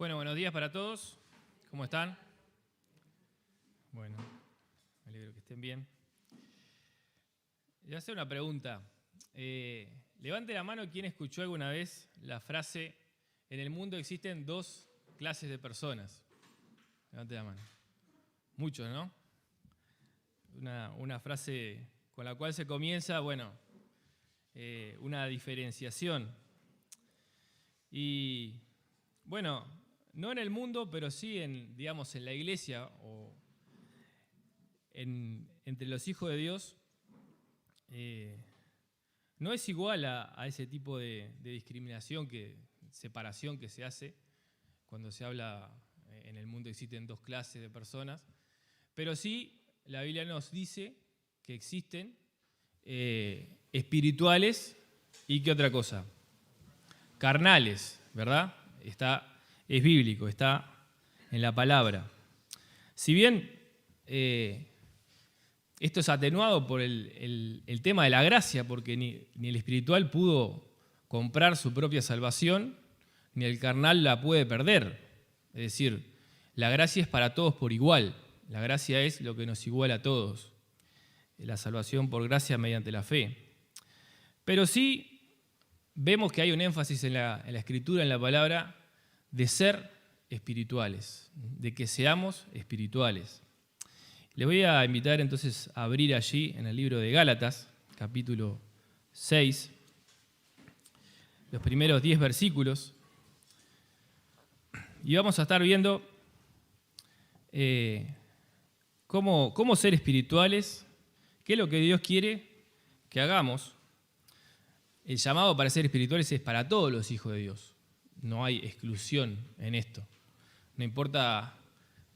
Bueno, buenos días para todos. ¿Cómo están? Bueno, me alegro que estén bien. Voy a hacer una pregunta. Levante la mano quien escuchó alguna vez la frase: en el mundo existen dos clases de personas. Levante la mano. Muchos, ¿no? Una frase con la cual se comienza, una diferenciación. Y bueno, no en el mundo, pero sí en la iglesia o entre los hijos de Dios, no es igual a ese tipo de discriminación, separación que se hace cuando se habla en el mundo existen dos clases de personas, pero sí la Biblia nos dice que existen espirituales y ¿qué otra cosa? Carnales, ¿verdad? Es bíblico, está en la palabra. Si bien esto es atenuado por el tema de la gracia, porque ni el espiritual pudo comprar su propia salvación, ni el carnal la puede perder. Es decir, la gracia es para todos por igual. La gracia es lo que nos iguala a todos. La salvación por gracia mediante la fe. Pero sí vemos que hay un énfasis en la Escritura, en la palabra, de ser espirituales, de que seamos espirituales. Les voy a invitar entonces a abrir allí en el libro de Gálatas, capítulo 6, los primeros 10 versículos, y vamos a estar viendo cómo ser espirituales, qué es lo que Dios quiere que hagamos. El llamado para ser espirituales es para todos los hijos de Dios. No hay exclusión en esto. No importa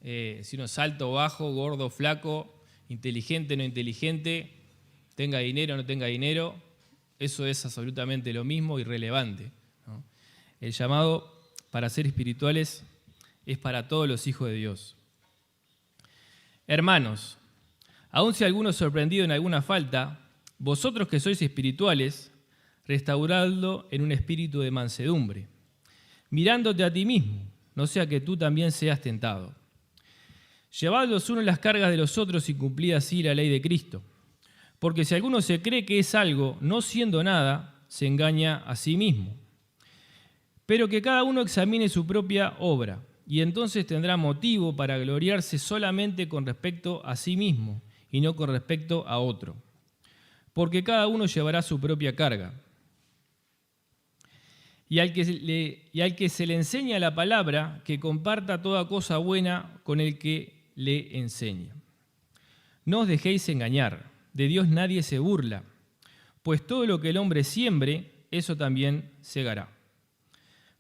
si uno es alto o bajo, gordo o flaco, inteligente o no inteligente, tenga dinero o no tenga dinero, eso es absolutamente lo mismo, irrelevante, ¿no? El llamado para ser espirituales es para todos los hijos de Dios. Hermanos, aun si alguno es sorprendido en alguna falta, vosotros que sois espirituales, restauradlo en un espíritu de mansedumbre, mirándote a ti mismo, no sea que tú también seas tentado. Llevad los unos las cargas de los otros y cumplid así la ley de Cristo. Porque si alguno se cree que es algo, no siendo nada, se engaña a sí mismo. Pero que cada uno examine su propia obra, y entonces tendrá motivo para gloriarse solamente con respecto a sí mismo, y no con respecto a otro. Porque cada uno llevará su propia carga. Y al que se le enseña la palabra, que comparta toda cosa buena con el que le enseña. No os dejéis engañar, de Dios nadie se burla, pues todo lo que el hombre siembre, eso también segará.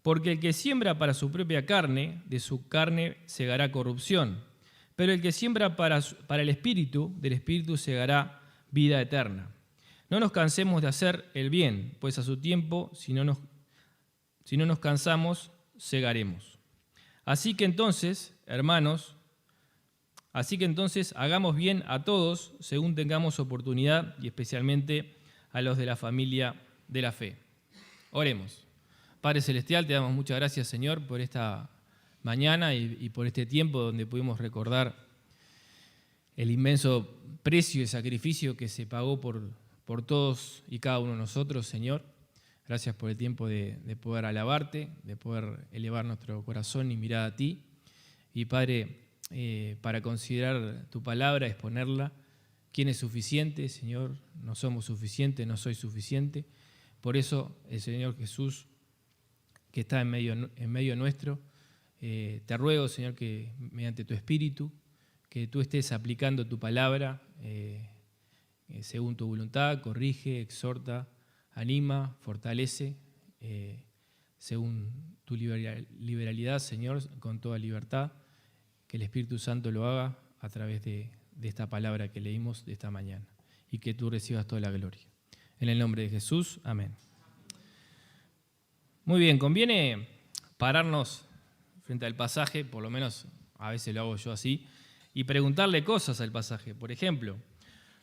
Porque el que siembra para su propia carne, de su carne segará corrupción, pero el que siembra para el Espíritu, del Espíritu segará vida eterna. No nos cansemos de hacer el bien, pues a su tiempo, si no nos cansamos, segaremos. Así que entonces, hermanos, hagamos bien a todos según tengamos oportunidad y especialmente a los de la familia de la fe. Oremos. Padre Celestial, te damos muchas gracias, Señor, por esta mañana y por este tiempo donde pudimos recordar el inmenso precio y sacrificio que se pagó por todos y cada uno de nosotros, Señor. Gracias por el tiempo de poder alabarte, de poder elevar nuestro corazón y mirar a ti. Y Padre, para considerar tu palabra, exponerla, ¿quién es suficiente? Señor, no somos suficientes, no soy suficiente. Por eso el Señor Jesús, que está en medio nuestro, te ruego, Señor, que mediante tu Espíritu, que tú estés aplicando tu palabra según tu voluntad, corrige, exhorta, anima, fortalece, según tu liberalidad, Señor, con toda libertad, que el Espíritu Santo lo haga a través de esta palabra que leímos de esta mañana, y que tú recibas toda la gloria. En el nombre de Jesús, amén. Muy bien, conviene pararnos frente al pasaje, por lo menos a veces lo hago yo así, y preguntarle cosas al pasaje. Por ejemplo,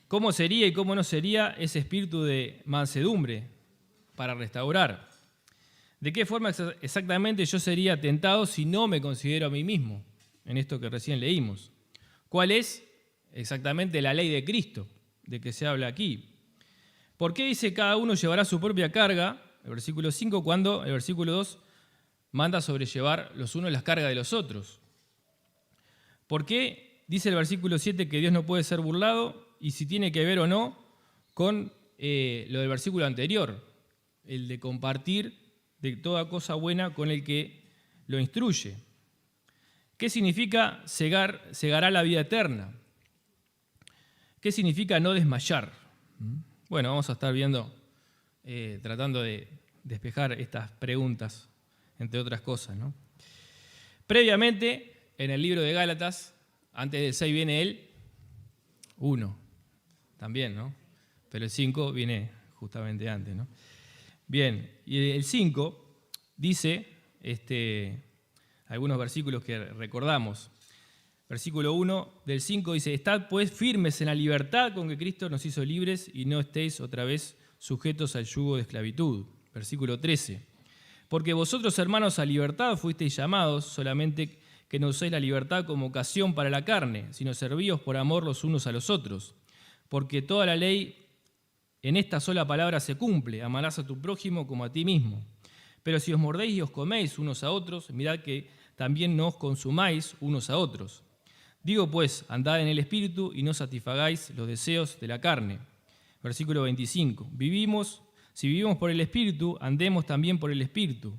¿cómo sería y cómo no sería ese espíritu de mansedumbre para restaurar? ¿De qué forma exactamente yo sería tentado si no me considero a mí mismo? En esto que recién leímos. ¿Cuál es exactamente la ley de Cristo de que se habla aquí? ¿Por qué dice cada uno llevará su propia carga, el versículo 5, cuando el versículo 2 manda sobrellevar los unos las cargas de los otros? ¿Por qué dice el versículo 7 que Dios no puede ser burlado? Y si tiene que ver o no con lo del versículo anterior, el de compartir de toda cosa buena con el que lo instruye. ¿Qué significa cegará la vida eterna? ¿Qué significa no desmayar? Bueno, vamos a estar viendo, tratando de despejar estas preguntas, entre otras cosas, ¿no? Previamente, en el libro de Gálatas, antes del 6 viene el 1, también, ¿no? Pero el 5 viene justamente antes, ¿no? Bien, y el 5 dice algunos versículos que recordamos. Versículo 1 del 5 dice: Estad pues firmes en la libertad con que Cristo nos hizo libres y no estéis otra vez sujetos al yugo de esclavitud. Versículo 13: Porque vosotros, hermanos, a libertad fuisteis llamados, solamente que no uséis la libertad como ocasión para la carne, sino servíos por amor los unos a los otros. Porque toda la ley en esta sola palabra se cumple: amarás a tu prójimo como a ti mismo. Pero si os mordéis y os coméis unos a otros, mirad que también no os consumáis unos a otros. Digo pues, andad en el Espíritu y no satisfagáis los deseos de la carne. Versículo 25. Si vivimos por el Espíritu, andemos también por el Espíritu.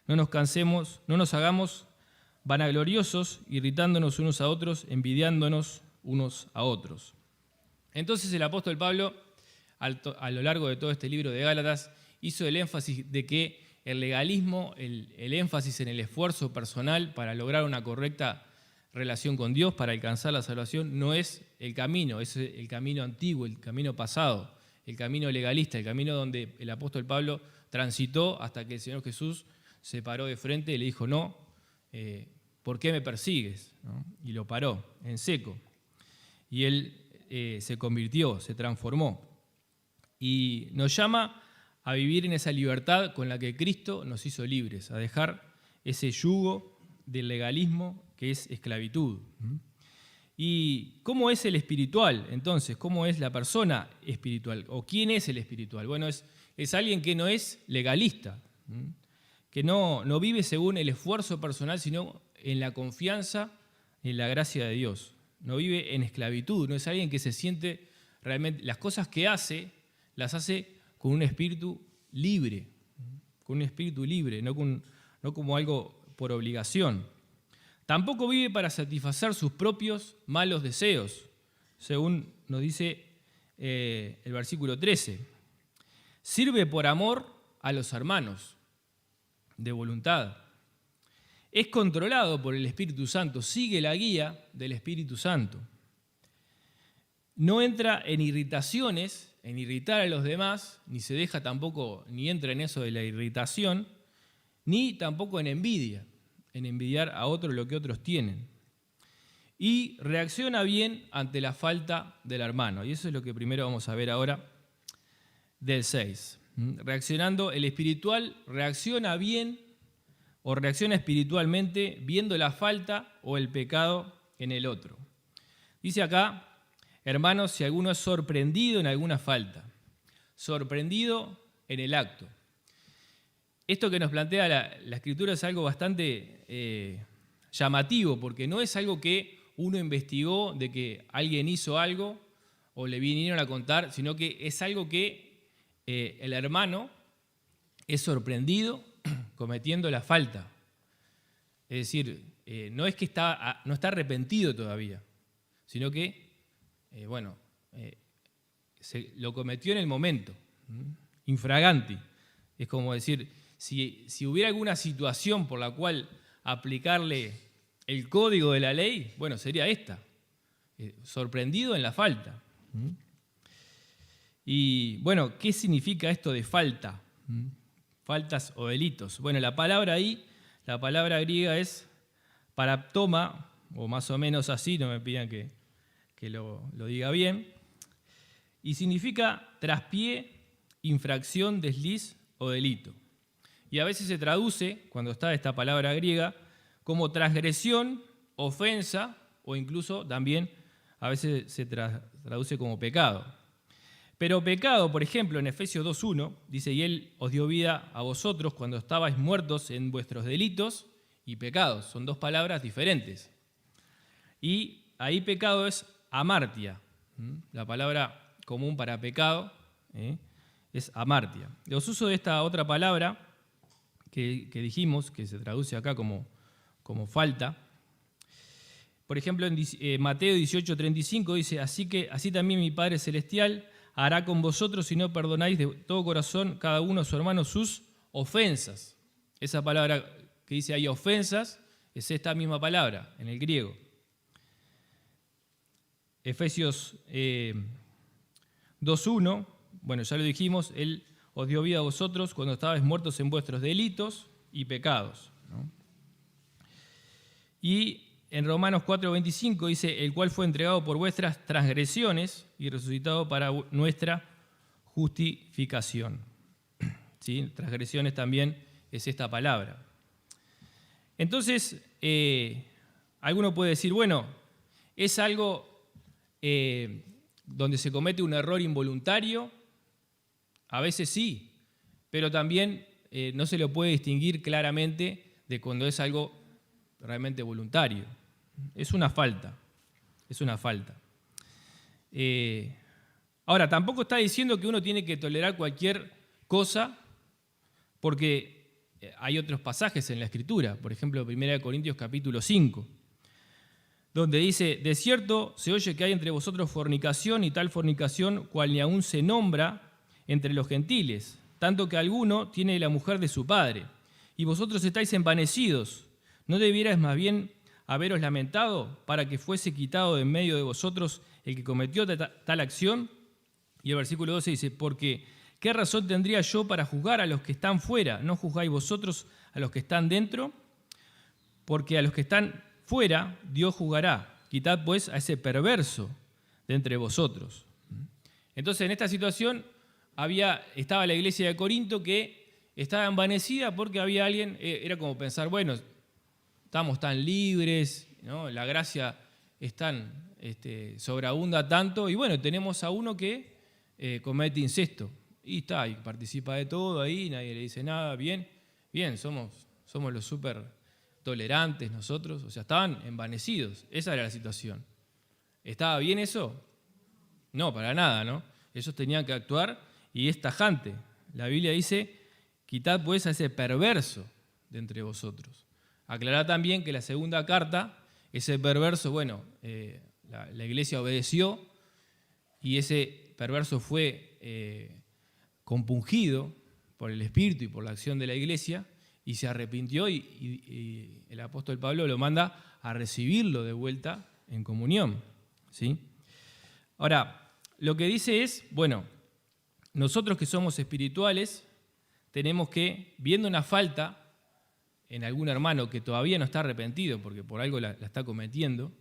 No nos cansemos, no nos hagamos vanagloriosos, irritándonos unos a otros, envidiándonos unos a otros. Entonces el apóstol Pablo, a lo largo de todo este libro de Gálatas, hizo el énfasis de que el legalismo, el énfasis en el esfuerzo personal para lograr una correcta relación con Dios, para alcanzar la salvación, no es el camino, es el camino antiguo, el camino pasado, el camino legalista, el camino donde el apóstol Pablo transitó hasta que el Señor Jesús se paró de frente y le dijo: no, ¿por qué me persigues? ¿No? Y lo paró en seco. Y él se convirtió, se transformó. Y nos llama a vivir en esa libertad con la que Cristo nos hizo libres, a dejar ese yugo del legalismo que es esclavitud. ¿Y cómo es el espiritual? Entonces, ¿cómo es la persona espiritual? ¿O quién es el espiritual? Bueno, es alguien que no es legalista, que no vive según el esfuerzo personal, sino en la confianza en la gracia de Dios. No vive en esclavitud, no es alguien que se siente realmente, las cosas que hace, las hace con un espíritu libre, no como algo por obligación. Tampoco vive para satisfacer sus propios malos deseos, según nos dice el versículo 13. Sirve por amor a los hermanos, de voluntad. Es controlado por el Espíritu Santo, sigue la guía del Espíritu Santo. No entra en irritaciones, en irritar a los demás, ni se deja tampoco, ni entra en eso de la irritación, ni tampoco en envidia, en envidiar a otros lo que otros tienen. Y reacciona bien ante la falta del hermano. Y eso es lo que primero vamos a ver ahora del 6. Reaccionando, el espiritual reacciona bien o reacciona espiritualmente viendo la falta o el pecado en el otro. Dice acá: hermanos, si alguno es sorprendido en alguna falta, sorprendido en el acto. Esto que nos plantea la Escritura es algo bastante llamativo, porque no es algo que uno investigó de que alguien hizo algo o le vinieron a contar, sino que es algo que el hermano es sorprendido cometiendo la falta. Es decir, no es que no está arrepentido todavía, sino que lo cometió en el momento, infraganti. Es como decir, si hubiera alguna situación por la cual aplicarle el código de la ley, bueno, sería esta, sorprendido en la falta. Y bueno, ¿qué significa esto de falta? Faltas o delitos. Bueno, la palabra ahí, la palabra griega es paraptoma, o más o menos así, no me pidan que lo diga bien, y significa traspié, infracción, desliz o delito. y a veces se traduce, cuando está esta palabra griega, como transgresión, ofensa o incluso también a veces se traduce como pecado. Pero pecado, por ejemplo, en Efesios 2:1, dice, y Él os dio vida a vosotros cuando estabais muertos en vuestros delitos y pecados. Son dos palabras diferentes. Y ahí pecado es amartia. La palabra común para pecado es amartia. Los usos de esta otra palabra que dijimos, que se traduce acá como falta. Por ejemplo, en Mateo 18:35 dice, así también mi Padre Celestial hará con vosotros si no perdonáis de todo corazón cada uno a su hermano sus ofensas. Esa palabra que dice ahí ofensas es esta misma palabra en el griego. Efesios 2:1, bueno, ya lo dijimos, Él os dio vida a vosotros cuando estabais muertos en vuestros delitos y pecados, ¿no? Y en Romanos 4:25 dice, el cual fue entregado por vuestras transgresiones y resucitado para nuestra justificación. ¿Sí? Transgresiones también es esta palabra. Entonces, alguno puede decir, bueno, es algo donde se comete un error involuntario. A veces sí, pero también no se lo puede distinguir claramente de cuando es algo realmente voluntario. Es una falta, es una falta. Ahora, tampoco está diciendo que uno tiene que tolerar cualquier cosa, porque hay otros pasajes en la Escritura, por ejemplo, 1 Corintios capítulo 5, donde dice, de cierto se oye que hay entre vosotros fornicación y tal fornicación cual ni aún se nombra entre los gentiles, tanto que alguno tiene la mujer de su padre, y vosotros estáis envanecidos. ¿No debierais más bien haberos lamentado para que fuese quitado de en medio de vosotros el que cometió tal acción? Y el versículo 12 dice, porque ¿qué razón tendría yo para juzgar a los que están fuera? ¿No juzgáis vosotros a los que están dentro? Porque a los que están fuera Dios juzgará. Quitad pues a ese perverso de entre vosotros. Entonces en esta situación estaba la iglesia de Corinto que estaba envanecida porque había alguien, era como pensar, bueno, estamos tan libres, ¿no? La gracia es tan sobreabunda tanto, y bueno, tenemos a uno que comete incesto, y participa de todo ahí, nadie le dice nada, bien, somos los súper tolerantes nosotros, o sea, estaban envanecidos, esa era la situación. ¿Estaba bien eso? No, para nada, ¿no? Ellos tenían que actuar, y es tajante. La Biblia dice, quitad pues a ese perverso de entre vosotros. Aclará también que la segunda carta, ese perverso, bueno, la iglesia obedeció y ese perverso fue compungido por el Espíritu y por la acción de la iglesia y se arrepintió y el apóstol Pablo lo manda a recibirlo de vuelta en comunión, ¿sí? Ahora, lo que dice es, bueno, nosotros que somos espirituales tenemos que, viendo una falta en algún hermano que todavía no está arrepentido porque por algo la está cometiendo,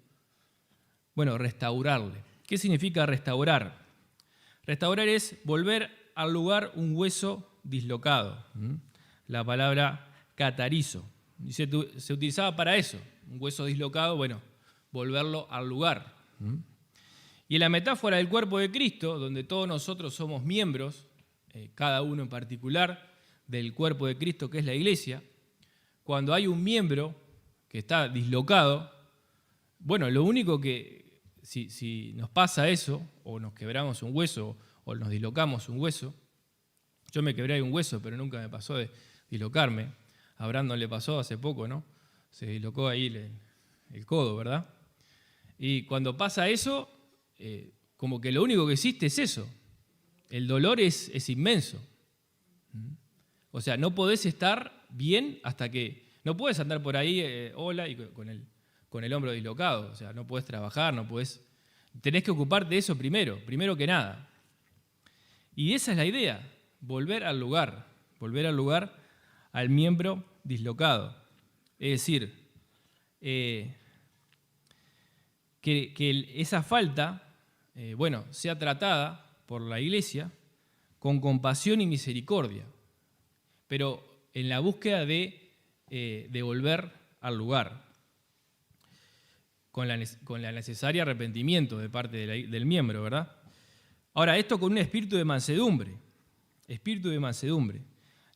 bueno, restaurarle. ¿Qué significa restaurar? Restaurar es volver al lugar un hueso dislocado. La palabra catarizo. Se utilizaba para eso, un hueso dislocado, bueno, volverlo al lugar. Y en la metáfora del cuerpo de Cristo, donde todos nosotros somos miembros, cada uno en particular, del cuerpo de Cristo que es la iglesia, cuando hay un miembro que está dislocado, bueno, lo único que, si nos pasa eso, o nos quebramos un hueso, o nos dislocamos un hueso, yo me quebré un hueso, pero nunca me pasó de dislocarme, a Brandon le pasó hace poco, ¿no? Se dislocó ahí el codo, ¿verdad? Y cuando pasa eso, como que lo único que existe es eso, el dolor es inmenso. O sea, no podés estar bien hasta que... No puedes andar por ahí, hola, y con el hombro dislocado. O sea, no podés trabajar, no podés... Tenés que ocuparte de eso primero que nada. Y esa es la idea, volver al lugar, al miembro dislocado. Es decir, que esa falta, sea tratada por la iglesia con compasión y misericordia. Pero en la búsqueda de volver al lugar, con la necesaria arrepentimiento de parte del miembro, ¿verdad? Ahora, esto con un espíritu de mansedumbre. Espíritu de mansedumbre.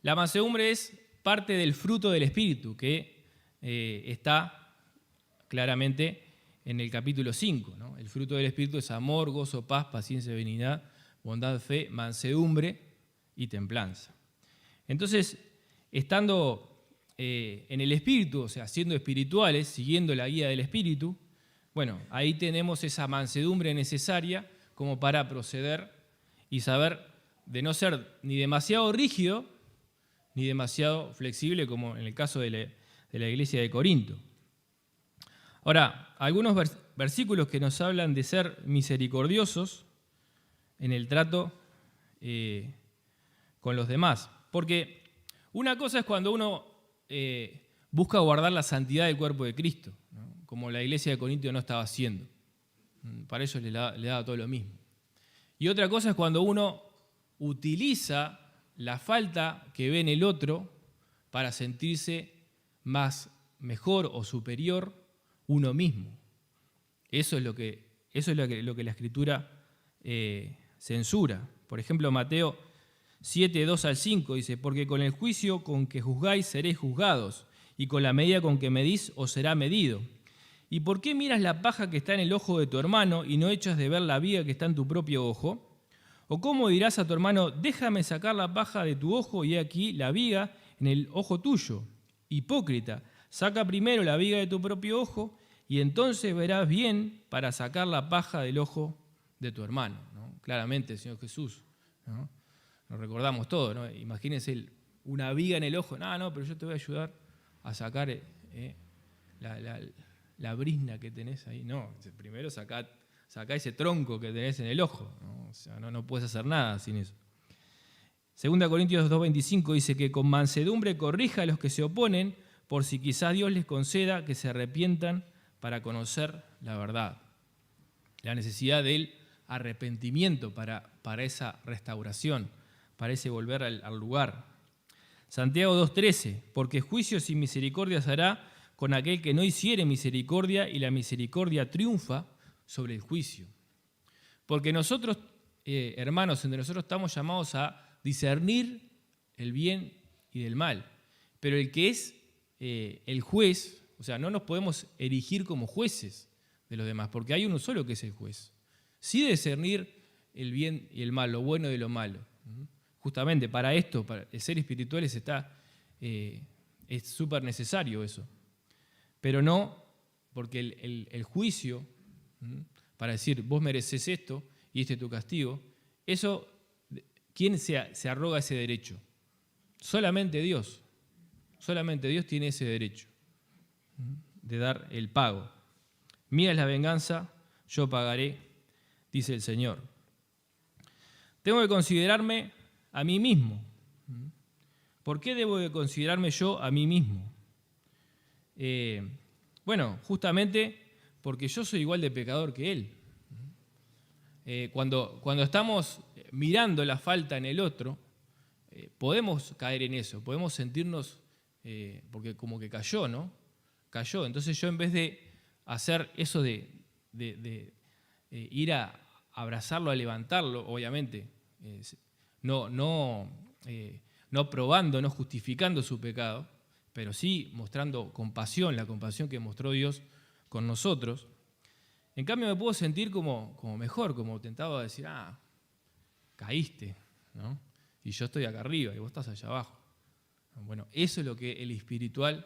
La mansedumbre es parte del fruto del espíritu que está claramente en el capítulo 5, ¿no? El fruto del espíritu es amor, gozo, paz, paciencia, benignidad, bondad, fe, mansedumbre y templanza. Entonces, estando en el espíritu, o sea, siendo espirituales, siguiendo la guía del espíritu, bueno, ahí tenemos esa mansedumbre necesaria como para proceder y saber de no ser ni demasiado rígido ni demasiado flexible, como en el caso de la iglesia de Corinto. Ahora, algunos versículos que nos hablan de ser misericordiosos en el trato con los demás. Porque una cosa es cuando uno busca guardar la santidad del cuerpo de Cristo, ¿no? Como la iglesia de Corinto no estaba haciendo. Para ellos le daba todo lo mismo. Y otra cosa es cuando uno utiliza la falta que ve en el otro para sentirse mejor o superior uno mismo. Eso es lo que la Escritura censura. Por ejemplo, Mateo 7, 2 al 5 dice: porque con el juicio con que juzgáis seréis juzgados, y con la medida con que medís os será medido. ¿Y por qué miras la paja que está en el ojo de tu hermano y no echas de ver la viga que está en tu propio ojo? ¿O cómo dirás a tu hermano: déjame sacar la paja de tu ojo y he aquí la viga en el ojo tuyo? Hipócrita, saca primero la viga de tu propio ojo y entonces verás bien para sacar la paja del ojo de tu hermano, ¿no? Claramente el Señor Jesús, ¿no? Nos recordamos todo, ¿no? Imagínense una viga en el ojo. No, pero yo te voy a ayudar a sacar la brizna que tenés ahí. No, primero sacá ese tronco que tenés en el ojo, ¿no? O sea, no puedes hacer nada sin eso. 2 Corintios 2:25 dice que con mansedumbre corrija a los que se oponen, por si quizás Dios les conceda que se arrepientan para conocer la verdad. La necesidad del arrepentimiento para esa restauración, para ese volver al lugar. Santiago 2:13, porque juicios y misericordias hará con aquel que no hiciere misericordia, y la misericordia triunfa sobre el juicio. Porque nosotros, hermanos, entre nosotros estamos llamados a discernir el bien y del mal. Pero el que es el juez, o sea, no nos podemos erigir como jueces de los demás, porque hay uno solo que es el juez. Sí discernir el bien y el mal, lo bueno de lo malo. Justamente para esto, para el ser espirituales es súper necesario eso. Pero no porque el juicio, para decir vos mereces esto y este es tu castigo, eso, ¿quién se arroga ese derecho? Solamente Dios. Solamente Dios tiene ese derecho de dar el pago. Mía es la venganza, yo pagaré, dice el Señor. Tengo que considerarme a mí mismo. ¿Por qué debo de considerarme yo a mí mismo? Bueno, justamente porque yo soy igual de pecador que Él. Cuando estamos mirando la falta en el otro, podemos caer en eso, podemos sentirnos, porque como que cayó, ¿no? Cayó. Entonces yo, en vez de hacer eso de ir a abrazarlo, a levantarlo, obviamente, no probando, no justificando su pecado, pero sí mostrando compasión, la compasión que mostró Dios con nosotros. En cambio me puedo sentir como mejor, como tentado a decir, caíste, ¿no? Y yo estoy acá arriba y vos estás allá abajo. Bueno, eso es lo que el espiritual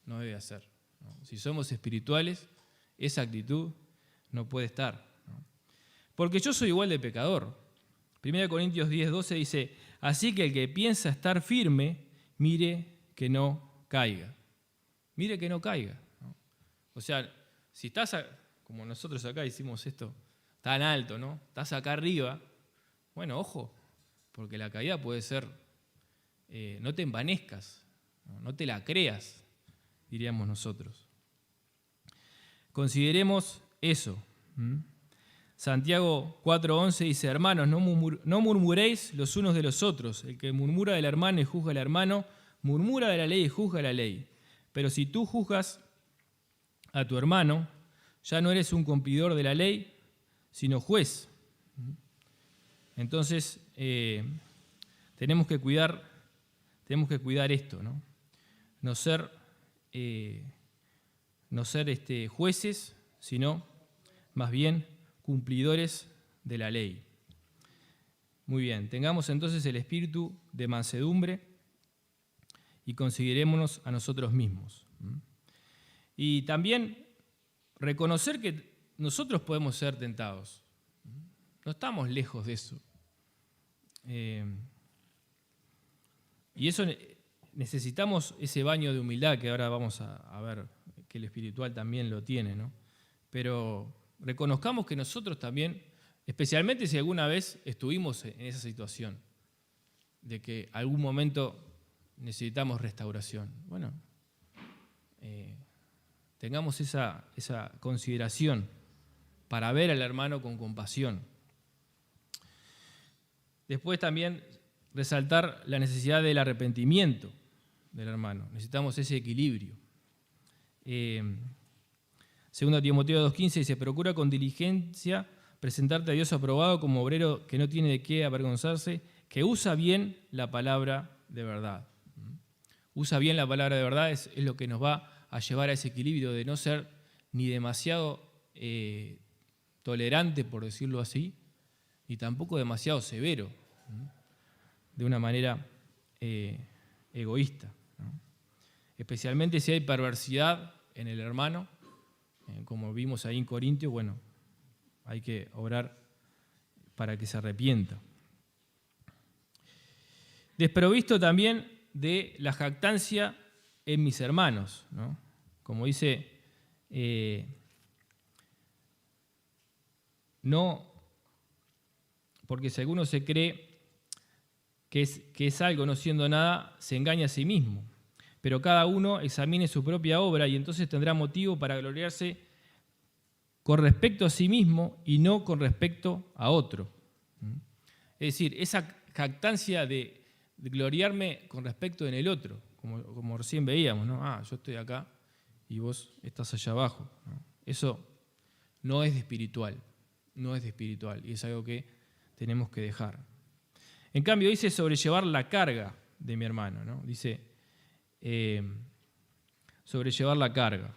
no debe hacer, ¿no? Si somos espirituales, esa actitud no puede estar, ¿no? Porque yo soy igual de pecador. 1 Corintios 10:12 dice: así que el que piensa estar firme, mire que no caiga. Mire que no caiga, ¿no? O sea, si estás, como nosotros acá hicimos esto tan alto, ¿no? Estás acá arriba, bueno, ojo, porque la caída puede ser, no te envanezcas, no te la creas, diríamos nosotros. Consideremos eso. Santiago 4:11 dice: hermanos, no murmuréis los unos de los otros. El que murmura del hermano y juzga al hermano, murmura de la ley y juzga la ley. Pero si tú juzgas a tu hermano, ya no eres un cumplidor de la ley, sino juez. Entonces, tenemos que cuidar esto, ¿no? No ser jueces, sino más bien cumplidores de la ley. Muy bien, tengamos entonces el espíritu de mansedumbre y considerémonos a nosotros mismos. Y también reconocer que nosotros podemos ser tentados. No estamos lejos de eso. Y eso necesitamos ese baño de humildad que ahora vamos a ver que el espiritual también lo tiene, ¿no? Pero reconozcamos que nosotros también, especialmente si alguna vez estuvimos en esa situación, de que algún momento necesitamos restauración. Bueno, tengamos esa consideración para ver al hermano con compasión. Después también resaltar la necesidad del arrepentimiento del hermano. Necesitamos ese equilibrio. 2 Timoteo 2:15 dice, procura con diligencia presentarte a Dios aprobado como obrero que no tiene de qué avergonzarse, que usa bien la palabra de verdad. Usa bien la palabra de verdad es lo que nos va a llevar a ese equilibrio de no ser ni demasiado tolerante, por decirlo así, ni tampoco demasiado severo, de una manera egoísta, ¿no? Especialmente si hay perversidad en el hermano, como vimos ahí en Corintios, bueno, hay que orar para que se arrepienta. Desprovisto también de la jactancia en mis hermanos, ¿no? Como dice, no, porque si alguno se cree que es algo no siendo nada, se engaña a sí mismo. Pero cada uno examine su propia obra y entonces tendrá motivo para gloriarse con respecto a sí mismo y no con respecto a otro. Es decir, esa jactancia de gloriarme con respecto en el otro, como recién veíamos, ¿no? Yo estoy acá y vos estás allá abajo, ¿no? Eso no es de espiritual, y es algo que tenemos que dejar. En cambio, dice sobrellevar la carga de mi hermano, ¿no? Dice sobrellevar la carga.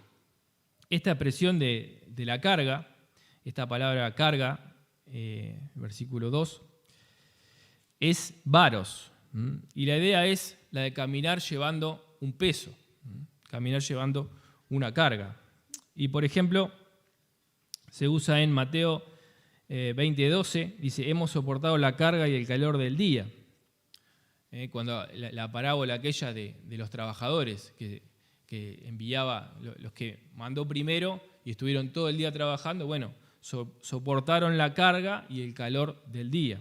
Esta expresión de la carga, esta palabra carga, versículo 2, es varos. Y la idea es la de caminar llevando un peso, caminar llevando una carga. Y por ejemplo, se usa en Mateo 20:12, dice, hemos soportado la carga y el calor del día. Cuando la parábola aquella de los trabajadores que enviaba, los que mandó primero y estuvieron todo el día trabajando, bueno, soportaron la carga y el calor del día.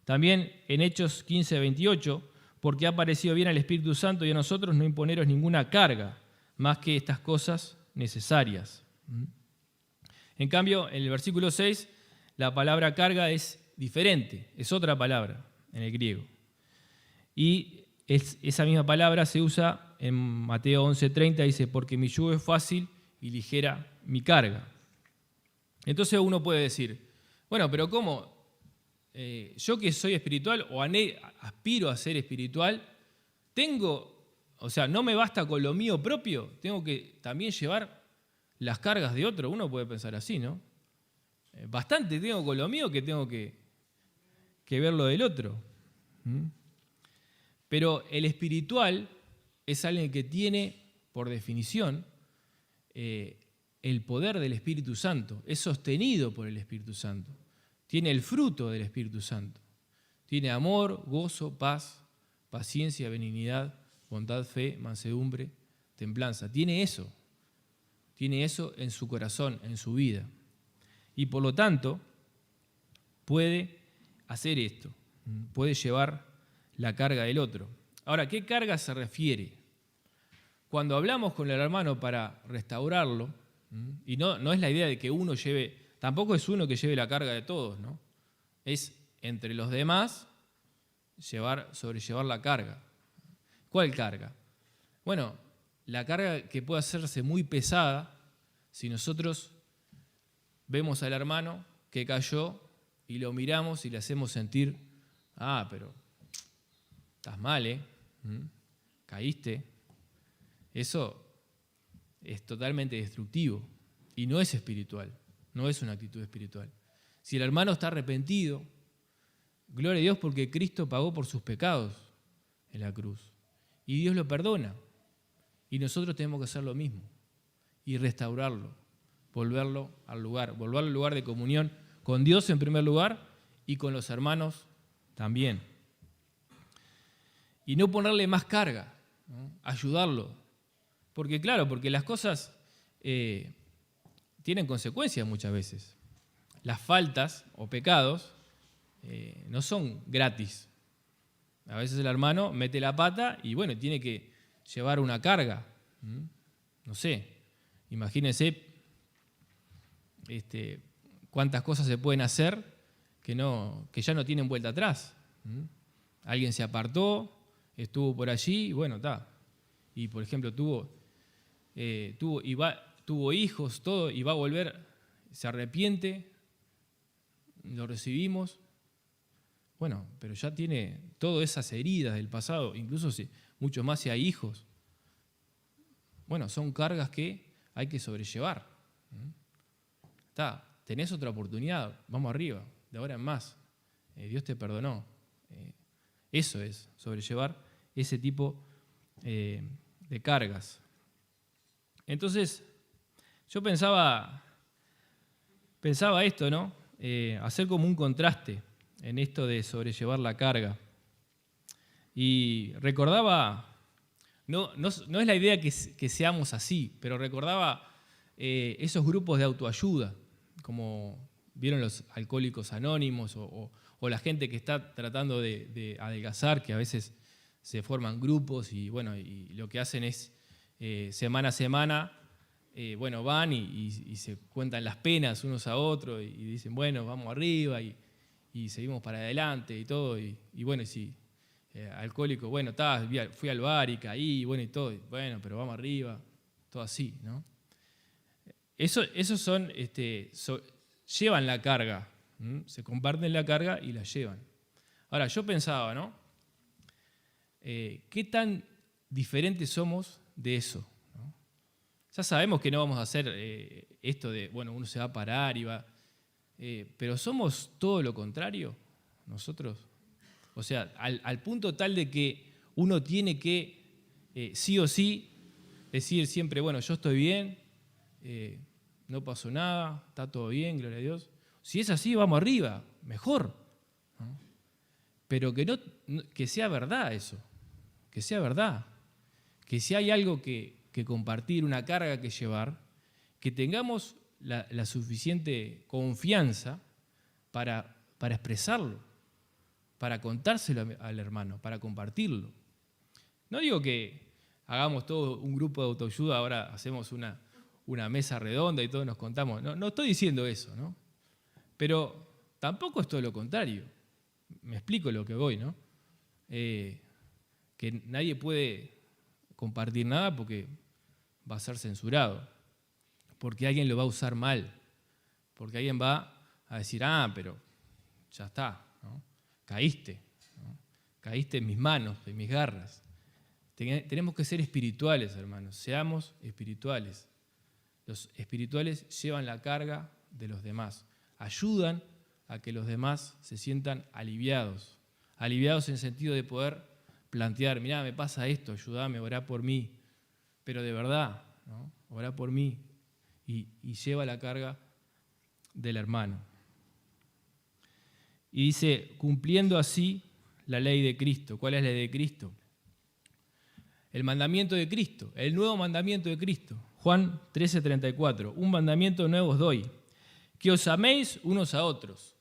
También en Hechos 15:28, porque ha parecido bien al Espíritu Santo y a nosotros no imponeros ninguna carga, más que estas cosas necesarias. En cambio, en el versículo 6, la palabra carga es diferente, es otra palabra en el griego. Y esa misma palabra se usa en Mateo 11:30, dice, porque mi yugo es fácil y ligera mi carga. Entonces uno puede decir, bueno, pero ¿cómo? Yo que soy espiritual o aspiro a ser espiritual, no me basta con lo mío propio, tengo que también llevar las cargas de otro. Uno puede pensar así, ¿no? Bastante tengo con lo mío que tengo que ver lo del otro. Pero el espiritual es alguien que tiene, por definición, el poder del Espíritu Santo, es sostenido por el Espíritu Santo, tiene el fruto del Espíritu Santo, tiene amor, gozo, paz, paciencia, benignidad, bondad, fe, mansedumbre, templanza, tiene eso en su corazón, en su vida. Y por lo tanto, puede hacer esto, puede llevar la carga del otro. Ahora, ¿qué carga se refiere? Cuando hablamos con el hermano para restaurarlo, y no es la idea de que uno lleve, tampoco es uno que lleve la carga de todos, ¿no? Es entre los demás sobrellevar la carga. ¿Cuál carga? Bueno, la carga que puede hacerse muy pesada si nosotros vemos al hermano que cayó y lo miramos y le hacemos sentir, pero estás mal, caíste. Eso es totalmente destructivo y no es espiritual, no es una actitud espiritual. Si el hermano está arrepentido, gloria a Dios porque Cristo pagó por sus pecados en la cruz y Dios lo perdona y nosotros tenemos que hacer lo mismo y restaurarlo, volverlo al lugar de comunión con Dios en primer lugar y con los hermanos también. Y no ponerle más carga, ¿no? Ayudarlo. Porque claro, porque las cosas tienen consecuencias muchas veces. Las faltas o pecados no son gratis. A veces el hermano mete la pata y bueno, tiene que llevar una carga. No sé, imagínense cuántas cosas se pueden hacer que ya no tienen vuelta atrás. Alguien se apartó, estuvo por allí, y bueno, está. Y por ejemplo tuvo hijos, todo, y va a volver, se arrepiente, lo recibimos. Bueno, pero ya tiene todas esas heridas del pasado, incluso mucho más si hay hijos. Bueno, son cargas que hay que sobrellevar. Tenés otra oportunidad, vamos arriba, de ahora en más. Dios te perdonó. Eso es sobrellevar ese tipo de cargas. Entonces, yo pensaba esto, ¿no? Hacer como un contraste en esto de sobrellevar la carga. Y recordaba, no es la idea que seamos así, pero recordaba esos grupos de autoayuda, como vieron los alcohólicos anónimos o la gente que está tratando de adelgazar, que a veces se forman grupos y bueno, y lo que hacen es semana a semana, van y se cuentan las penas unos a otros y dicen, bueno, vamos arriba y seguimos para adelante y todo. Y bueno, si alcohólico, bueno, fui al bar y caí, bueno, y todo, bueno, pero vamos arriba, todo así, ¿no? Esos son, llevan la carga, se comparten la carga y la llevan. Ahora, yo pensaba, ¿no? ¿Qué tan diferentes somos de eso? ¿No? Ya sabemos que no vamos a hacer esto de, bueno, uno se va a parar y va, pero somos todo lo contrario, nosotros. O sea, al punto tal de que uno tiene que, sí o sí, decir siempre, bueno, yo estoy bien, no pasó nada, está todo bien, gloria a Dios. Si es así, vamos arriba, mejor. ¿No? Pero que sea verdad eso, que sea verdad. Que si hay algo que compartir, una carga que llevar, que tengamos la suficiente confianza para expresarlo, para contárselo al hermano, para compartirlo. No digo que hagamos todo un grupo de autoayuda, ahora hacemos una mesa redonda y todos nos contamos. No estoy diciendo eso, ¿no? Pero tampoco es todo lo contrario. Me explico lo que voy, ¿no? Que nadie puede compartir nada porque va a ser censurado, porque alguien lo va a usar mal, porque alguien va a decir, pero ya está, ¿no? Caíste, ¿no? Caíste en mis manos, en mis garras. Tenemos que ser espirituales, hermanos, seamos espirituales. Los espirituales llevan la carga de los demás, ayudan a que los demás se sientan aliviados en el sentido de poder plantear, mirá, me pasa esto, ayúdame, orá por mí, pero de verdad, ¿no? Orá por mí y lleva la carga del hermano. Y dice, cumpliendo así la ley de Cristo. ¿Cuál es la ley de Cristo? El mandamiento de Cristo, el nuevo mandamiento de Cristo. Juan 13:34, un mandamiento nuevo os doy, que os améis unos a otros.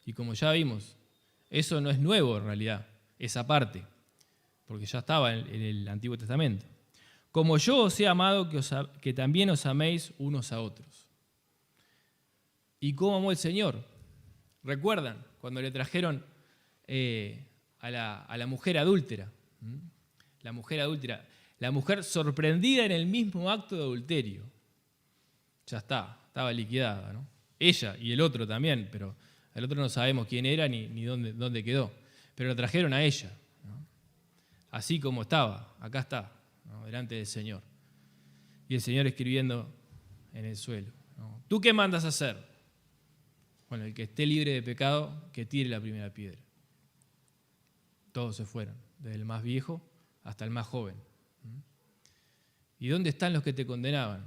Y como ya vimos, eso no es nuevo en realidad, esa parte, porque ya estaba en el Antiguo Testamento. Como yo os he amado, que también os améis unos a otros. ¿Y cómo amó el Señor? ¿Recuerdan cuando le trajeron a la mujer adúltera? la mujer adúltera, la mujer sorprendida en el mismo acto de adulterio. Ya está, estaba liquidada, ¿no? Ella y el otro también, pero el otro no sabemos quién era ni dónde quedó. Pero la trajeron a ella, ¿no? Así como estaba, acá está, ¿no? Delante del Señor. Y el Señor escribiendo en el suelo, ¿no? ¿Tú qué mandas hacer? Bueno, el que esté libre de pecado, que tire la primera piedra. Todos se fueron, desde el más viejo hasta el más joven. ¿Y dónde están los que te condenaban?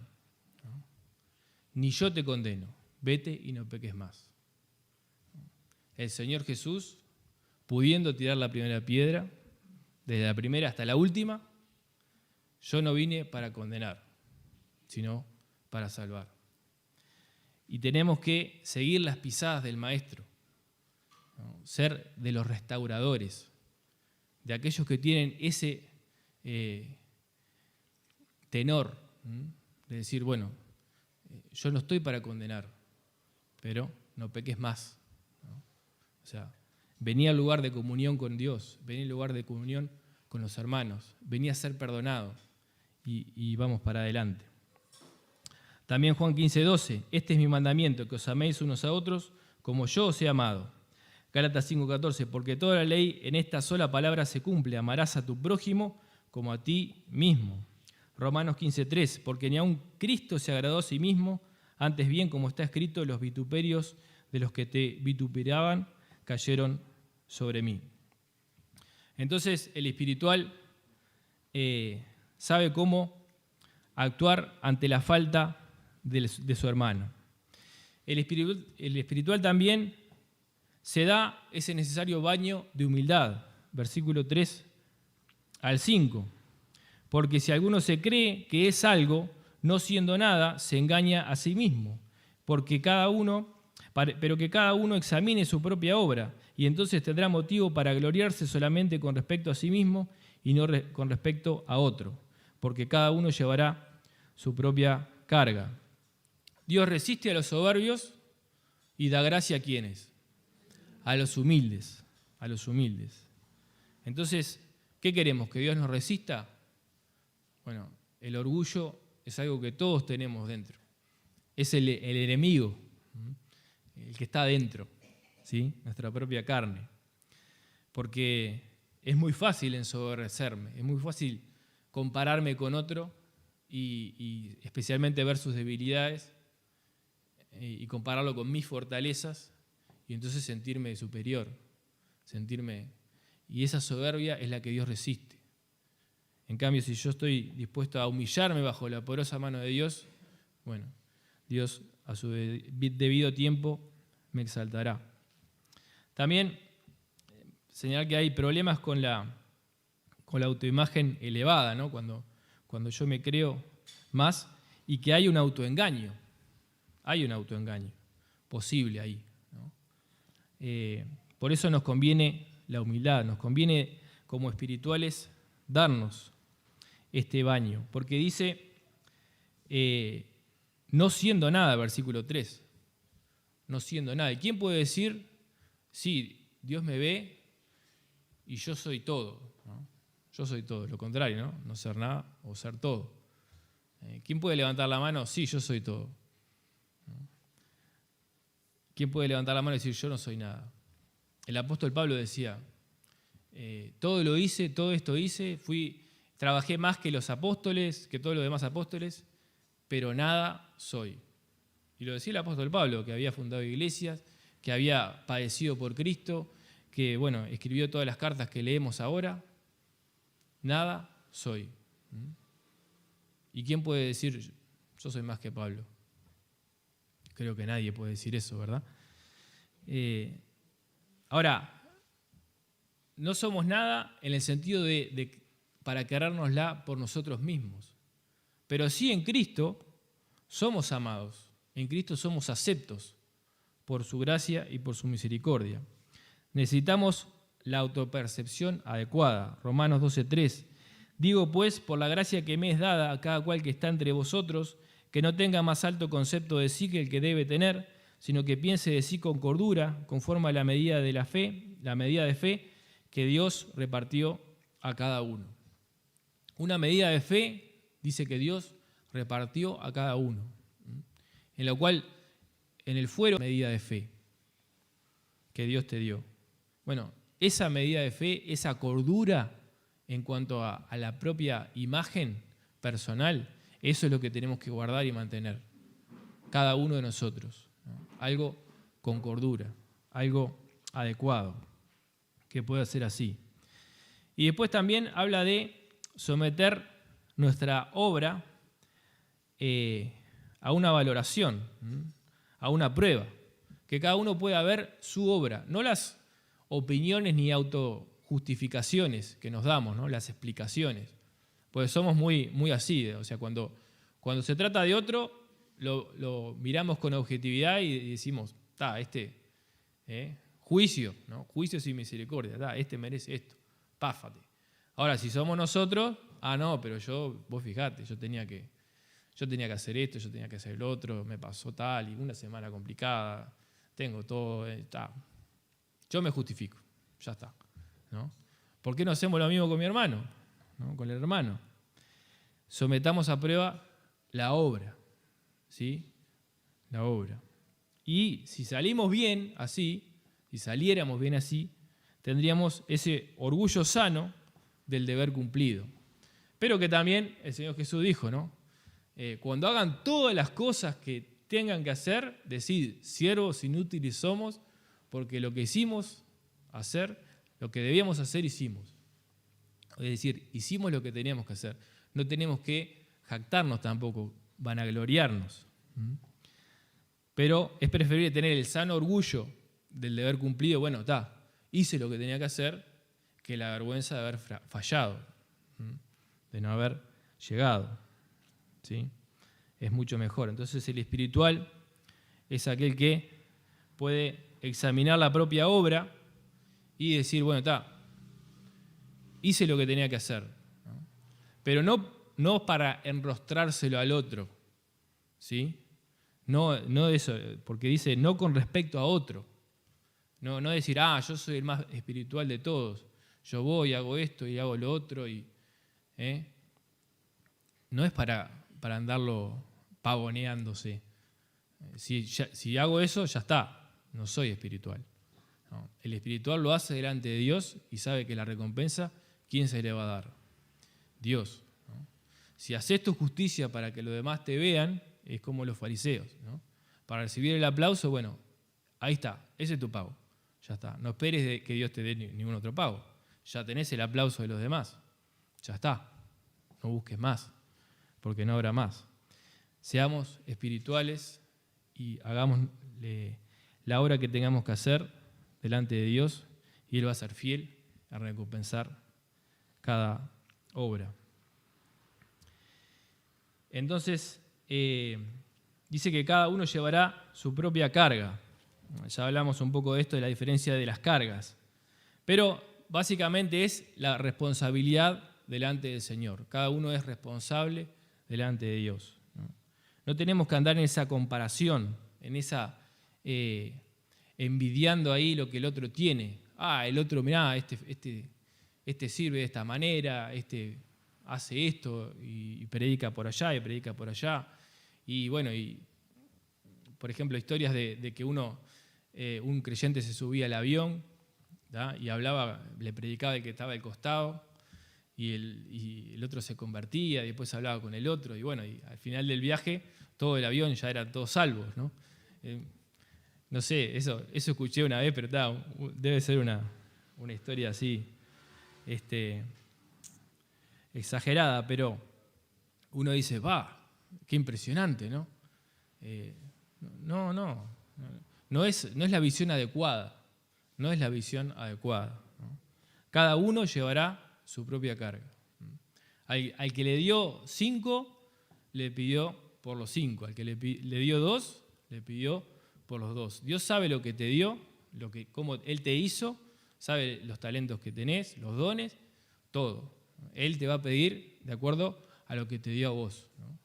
¿No? Ni yo te condeno, vete y no peques más. El Señor Jesús, pudiendo tirar la primera piedra, desde la primera hasta la última, yo no vine para condenar, sino para salvar. Y tenemos que seguir las pisadas del Maestro, ¿no? Ser de los restauradores, de aquellos que tienen ese tenor, de decir, bueno, yo no estoy para condenar, pero no peques más, ¿no? O sea, venía al lugar de comunión con Dios, venía al lugar de comunión con los hermanos, venía a ser perdonado y vamos para adelante. También Juan 15:12, este es mi mandamiento, que os améis unos a otros como yo os he amado. Gálatas 5:14, porque toda la ley en esta sola palabra se cumple, amarás a tu prójimo como a ti mismo. Romanos 15:3, porque ni aun Cristo se agradó a sí mismo, antes bien, como está escrito, los vituperios de los que te vituperaban cayeron sobre mí. Entonces el espiritual sabe cómo actuar ante la falta de su hermano. El espiritual también se da ese necesario baño de humildad, versículo 3 al 5. Porque si alguno se cree que es algo, no siendo nada, se engaña a sí mismo. Pero que cada uno examine su propia obra, y entonces tendrá motivo para gloriarse solamente con respecto a sí mismo y no con respecto a otro, porque cada uno llevará su propia carga. Dios resiste a los soberbios y da gracia a ¿quiénes? A los humildes, a los humildes. Entonces, ¿qué queremos? ¿Que Dios nos resista? Bueno, el orgullo es algo que todos tenemos dentro. Es el enemigo, el que está dentro, ¿sí? Nuestra propia carne. Porque es muy fácil ensoberbecerme, es muy fácil compararme con otro y especialmente ver sus debilidades y compararlo con mis fortalezas y entonces sentirme superior, y esa soberbia es la que Dios resiste. En cambio, si yo estoy dispuesto a humillarme bajo la poderosa mano de Dios, bueno, Dios a su debido tiempo me exaltará. También señalar que hay problemas con la autoimagen elevada, ¿no? Cuando yo me creo más y que hay un autoengaño. Hay un autoengaño posible ahí, ¿no? Por eso nos conviene la humildad, nos conviene como espirituales darnos este baño, porque dice, no siendo nada, versículo 3, no siendo nada. ¿Y quién puede decir, sí, Dios me ve y yo soy todo, ¿no? Yo soy todo, lo contrario, ¿no? No ser nada o ser todo. ¿Quién puede levantar la mano? Sí, yo soy todo. ¿Quién puede levantar la mano y decir, yo no soy nada? El apóstol Pablo decía, todo lo hice, todo esto hice, trabajé más que los apóstoles, que todos los demás apóstoles, pero nada soy. Y lo decía el apóstol Pablo, que había fundado iglesias, que había padecido por Cristo, que, bueno, escribió todas las cartas que leemos ahora. Nada soy. ¿Y quién puede decir, yo soy más que Pablo? Creo que nadie puede decir eso, ¿verdad? Ahora, no somos nada en el sentido de para querérnosla por nosotros mismos, pero sí en Cristo somos amados, en Cristo somos aceptos por su gracia y por su misericordia. Necesitamos la autopercepción adecuada. Romanos 12:3. Digo pues, por la gracia que me es dada a cada cual que está entre vosotros, que no tenga más alto concepto de sí que el que debe tener, sino que piense de sí con cordura, conforme a la medida de la fe, la medida de fe que Dios repartió a cada uno. Una medida de fe dice que Dios repartió a cada uno, en lo cual en el fuero medida de fe que Dios te dio. Bueno, esa medida de fe, esa cordura en cuanto a la propia imagen personal, eso es lo que tenemos que guardar y mantener, cada uno de nosotros, ¿no? Algo con cordura, algo adecuado, que pueda ser así. Y después también habla de someter nuestra obra a una valoración, a una prueba, que cada uno pueda ver su obra, no las opiniones ni autojustificaciones que nos damos, ¿no? Las explicaciones, pues somos muy así, o sea, cuando se trata de otro, lo miramos con objetividad y decimos, juicio, ¿no? Juicio sin misericordia, este merece esto, páfate. Ahora, si somos nosotros, no, pero vos fijate, yo tenía que hacer esto, yo tenía que hacer lo otro, me pasó tal, y una semana complicada, tengo todo, yo me justifico, ya está, ¿no? ¿Por qué no hacemos lo mismo con mi hermano, ¿no? Con el hermano? Sometamos a prueba la obra, ¿sí? La obra. Y si salimos bien así, si saliéramos bien así, tendríamos ese orgullo sano del deber cumplido. Pero que también el Señor Jesús dijo, ¿no? Cuando hagan todas las cosas que tengan que hacer, decid, siervos inútiles somos, porque lo que hicimos hacer, lo que debíamos hacer, hicimos. Es decir, hicimos lo que teníamos que hacer. No tenemos que jactarnos tampoco, vanagloriarnos. Pero es preferible tener el sano orgullo del deber cumplido, bueno, hice lo que tenía que hacer, que la vergüenza de haber fallado, de no haber llegado, ¿sí? Es mucho mejor. Entonces el espiritual es aquel que puede examinar la propia obra y decir, bueno, hice lo que tenía que hacer, ¿no? Pero no para enrostrárselo al otro, ¿sí? No eso, porque dice no con respecto a otro. No decir, yo soy el más espiritual de todos. Yo voy, hago esto y hago lo otro. No es para andarlo pavoneándose. Si hago eso, ya está. No soy espiritual. No. El espiritual lo hace delante de Dios y sabe que la recompensa, ¿quién se le va a dar? Dios, ¿no? Si haces tu justicia para que los demás te vean, es como los fariseos, ¿no? Para recibir el aplauso, bueno, ahí está, ese es tu pago. Ya está. No esperes que Dios te dé ningún otro pago. Ya tenés el aplauso de los demás. Ya está. No busques más, porque no habrá más. Seamos espirituales y hagamos la obra que tengamos que hacer delante de Dios y Él va a ser fiel a recompensar cada obra. Entonces, dice que cada uno llevará su propia carga. Ya hablamos un poco de esto, de la diferencia de las cargas. Pero básicamente es la responsabilidad delante del Señor. Cada uno es responsable delante de Dios. No tenemos que andar en esa comparación, en esa envidiando ahí lo que el otro tiene. El otro, mirá, este sirve de esta manera, este hace esto y predica por allá y predica por allá. Y bueno, por ejemplo, historias de que un creyente se subía al avión, ¿da? Y hablaba, le predicaba el que estaba al costado, y el otro se convertía, y después hablaba con el otro, y bueno, y al final del viaje, todo el avión ya eran todos salvos, ¿no? No sé, eso escuché una vez, pero debe ser una historia así, exagerada, pero uno dice, qué impresionante, ¿no? No es la visión adecuada, no es la visión adecuada, ¿no? Cada uno llevará su propia carga. Al que le dio 5, le pidió por los 5. Al que le dio 2, le pidió por los 2. Dios sabe lo que te dio, cómo Él te hizo, sabe los talentos que tenés, los dones, todo. Él te va a pedir de acuerdo a lo que te dio a vos, ¿no?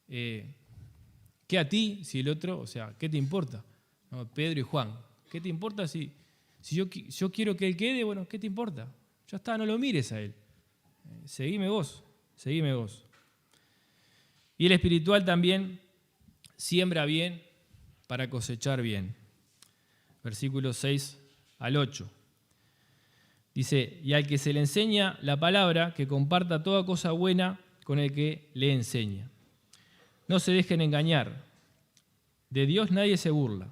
¿Qué a ti si el otro? O sea, ¿qué te importa? ¿No? Pedro y Juan, ¿qué te importa si yo quiero que él quede? Bueno, ¿qué te importa? Ya está, no lo mires a él. Seguime vos. Y el espiritual también siembra bien para cosechar bien. Versículos 6 al 8. Dice, y al que se le enseña la palabra, que comparta toda cosa buena con el que le enseña. No se dejen engañar. De Dios nadie se burla,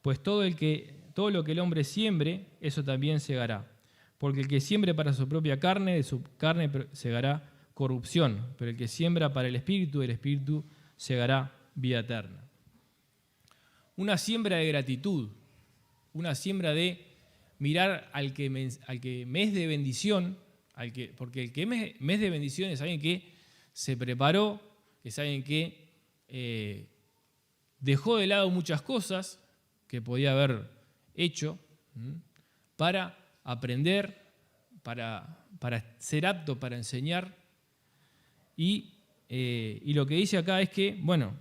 pues todo lo que el hombre siembre, eso también segará. Porque el que siembre para su propia carne, de su carne segará corrupción, pero el que siembra para el Espíritu segará vida eterna. Una siembra de gratitud, una siembra de mirar al que me es de bendición, porque el que me es de bendición es alguien que se preparó, es alguien que dejó de lado muchas cosas que podía haber hecho para aprender, para ser apto para enseñar. Y lo que dice acá es que, bueno,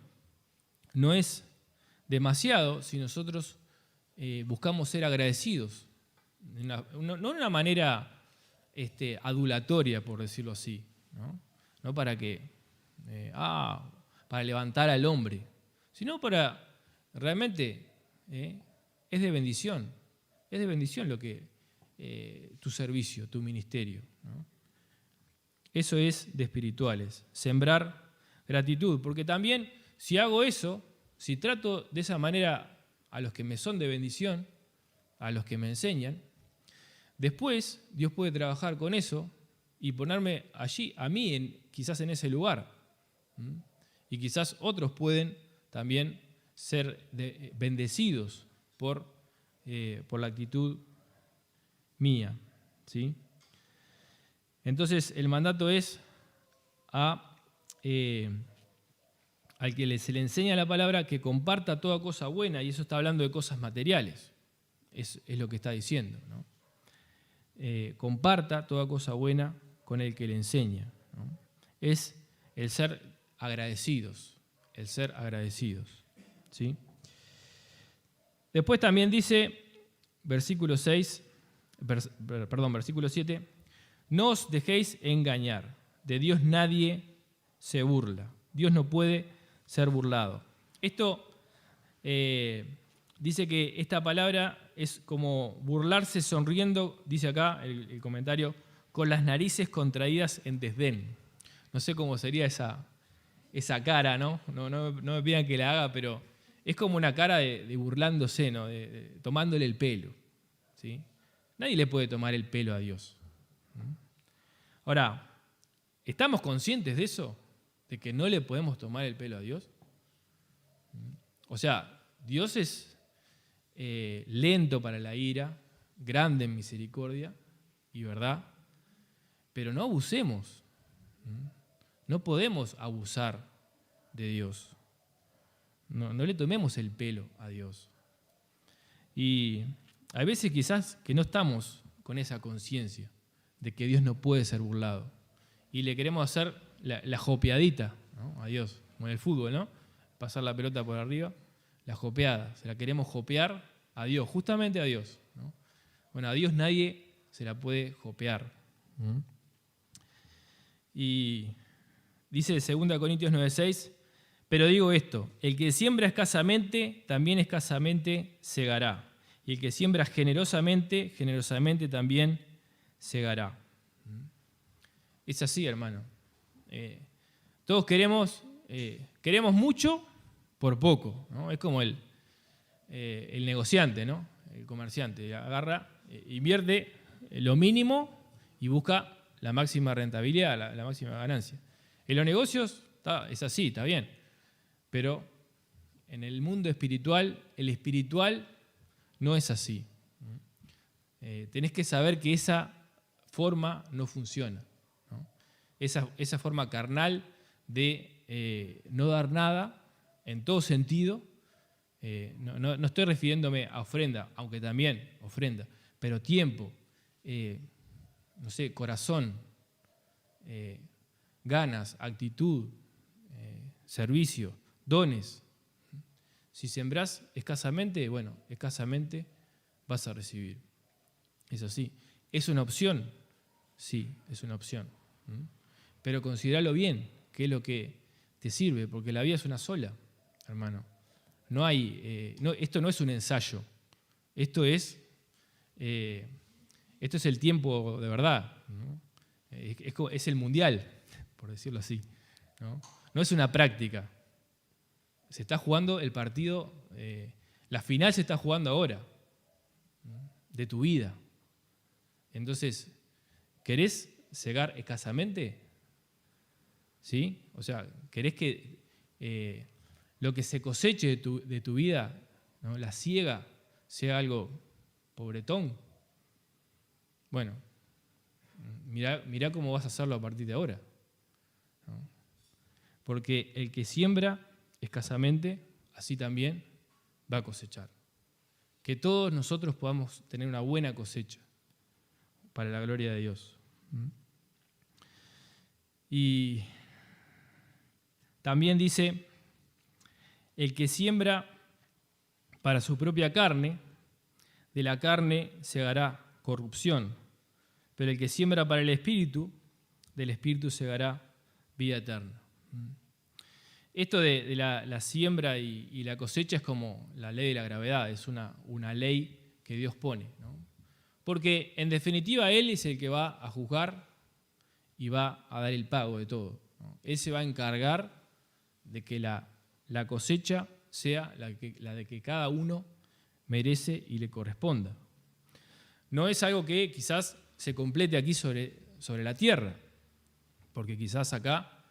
no es demasiado si nosotros buscamos ser agradecidos, no de una manera adulatoria, por decirlo así, no para para levantar al hombre, sino para realmente es de bendición lo que tu servicio, tu ministerio, ¿no? Eso es de espirituales, sembrar gratitud, porque también si hago eso, si trato de esa manera a los que me son de bendición, a los que me enseñan, después Dios puede trabajar con eso y ponerme allí, a mí, quizás en ese lugar. Y quizás otros pueden también ser bendecidos por la actitud mía, ¿sí? Entonces el mandato es al que se le enseña la palabra que comparta toda cosa buena, y eso está hablando de cosas materiales, es lo que está diciendo, ¿no? Comparta toda cosa buena con el que le enseña, ¿no? Es el ser agradecidos, ¿sí? Después también dice, versículo 7, no os dejéis engañar, de Dios nadie se burla, Dios no puede ser burlado. Esto dice que esta palabra es como burlarse sonriendo, dice acá el comentario, con las narices contraídas en desdén. No sé cómo sería esa cara, ¿no? No me pidan que la haga, pero es como una cara de burlándose, ¿no? De tomándole el pelo, ¿sí? Nadie le puede tomar el pelo a Dios. Ahora, ¿estamos conscientes de eso? ¿De que no le podemos tomar el pelo a Dios? O sea, Dios es lento para la ira, grande en misericordia y verdad, pero no abusemos. No podemos abusar de Dios. No le tomemos el pelo a Dios. Y hay veces quizás que no estamos con esa conciencia de que Dios no puede ser burlado. Y le queremos hacer la jopeadita, ¿no? A Dios, como en el fútbol, ¿no? Pasar la pelota por arriba, la jopeada. Se la queremos jopear a Dios, justamente a Dios, ¿no? Bueno, a Dios nadie se la puede jopear. Y dice 2 Corintios 9:6, pero digo esto, el que siembra escasamente, también escasamente segará. Y el que siembra generosamente, generosamente también segará. Es así, hermano. Todos queremos mucho por poco, ¿no? Es como el negociante, ¿no? El comerciante. Agarra, invierte lo mínimo y busca la máxima rentabilidad, la máxima ganancia. En los negocios es así, está bien. Pero en el mundo espiritual, el espiritual no es así. Tenés que saber que esa forma no funciona, ¿no? Esa forma carnal de no dar nada en todo sentido. No estoy refiriéndome a ofrenda, aunque también ofrenda, pero tiempo, corazón, ganas, actitud, servicio, dones. Si sembrás escasamente, bueno, escasamente vas a recibir. Es así. ¿Es una opción? Sí, es una opción. Pero considéralo bien, qué es lo que te sirve, porque la vida es una sola, hermano. No hay, esto no es un ensayo, esto es el tiempo de verdad, ¿no? Es el mundial, por decirlo así, ¿no? No es una práctica. Se está jugando el partido, la final se está jugando ahora, ¿no? De tu vida. Entonces, ¿querés cegar escasamente? ¿Sí? O sea, ¿querés que lo que se coseche de tu vida, ¿no? La siega, sea algo pobretón? Bueno, mirá cómo vas a hacerlo a partir de ahora, ¿no? Porque el que siembra escasamente, así también va a cosechar. Que todos nosotros podamos tener una buena cosecha para la gloria de Dios. Y también dice, el que siembra para su propia carne, de la carne segará corrupción, pero el que siembra para el Espíritu, del Espíritu segará vida eterna. Esto de la siembra y la cosecha es como la ley de la gravedad, es una ley que Dios pone, ¿no? Porque en definitiva Él es el que va a juzgar y va a dar el pago de todo, ¿no? Él se va a encargar de que la cosecha sea la de que cada uno merece y le corresponda. No es algo que quizás se complete aquí sobre la tierra, porque quizás acá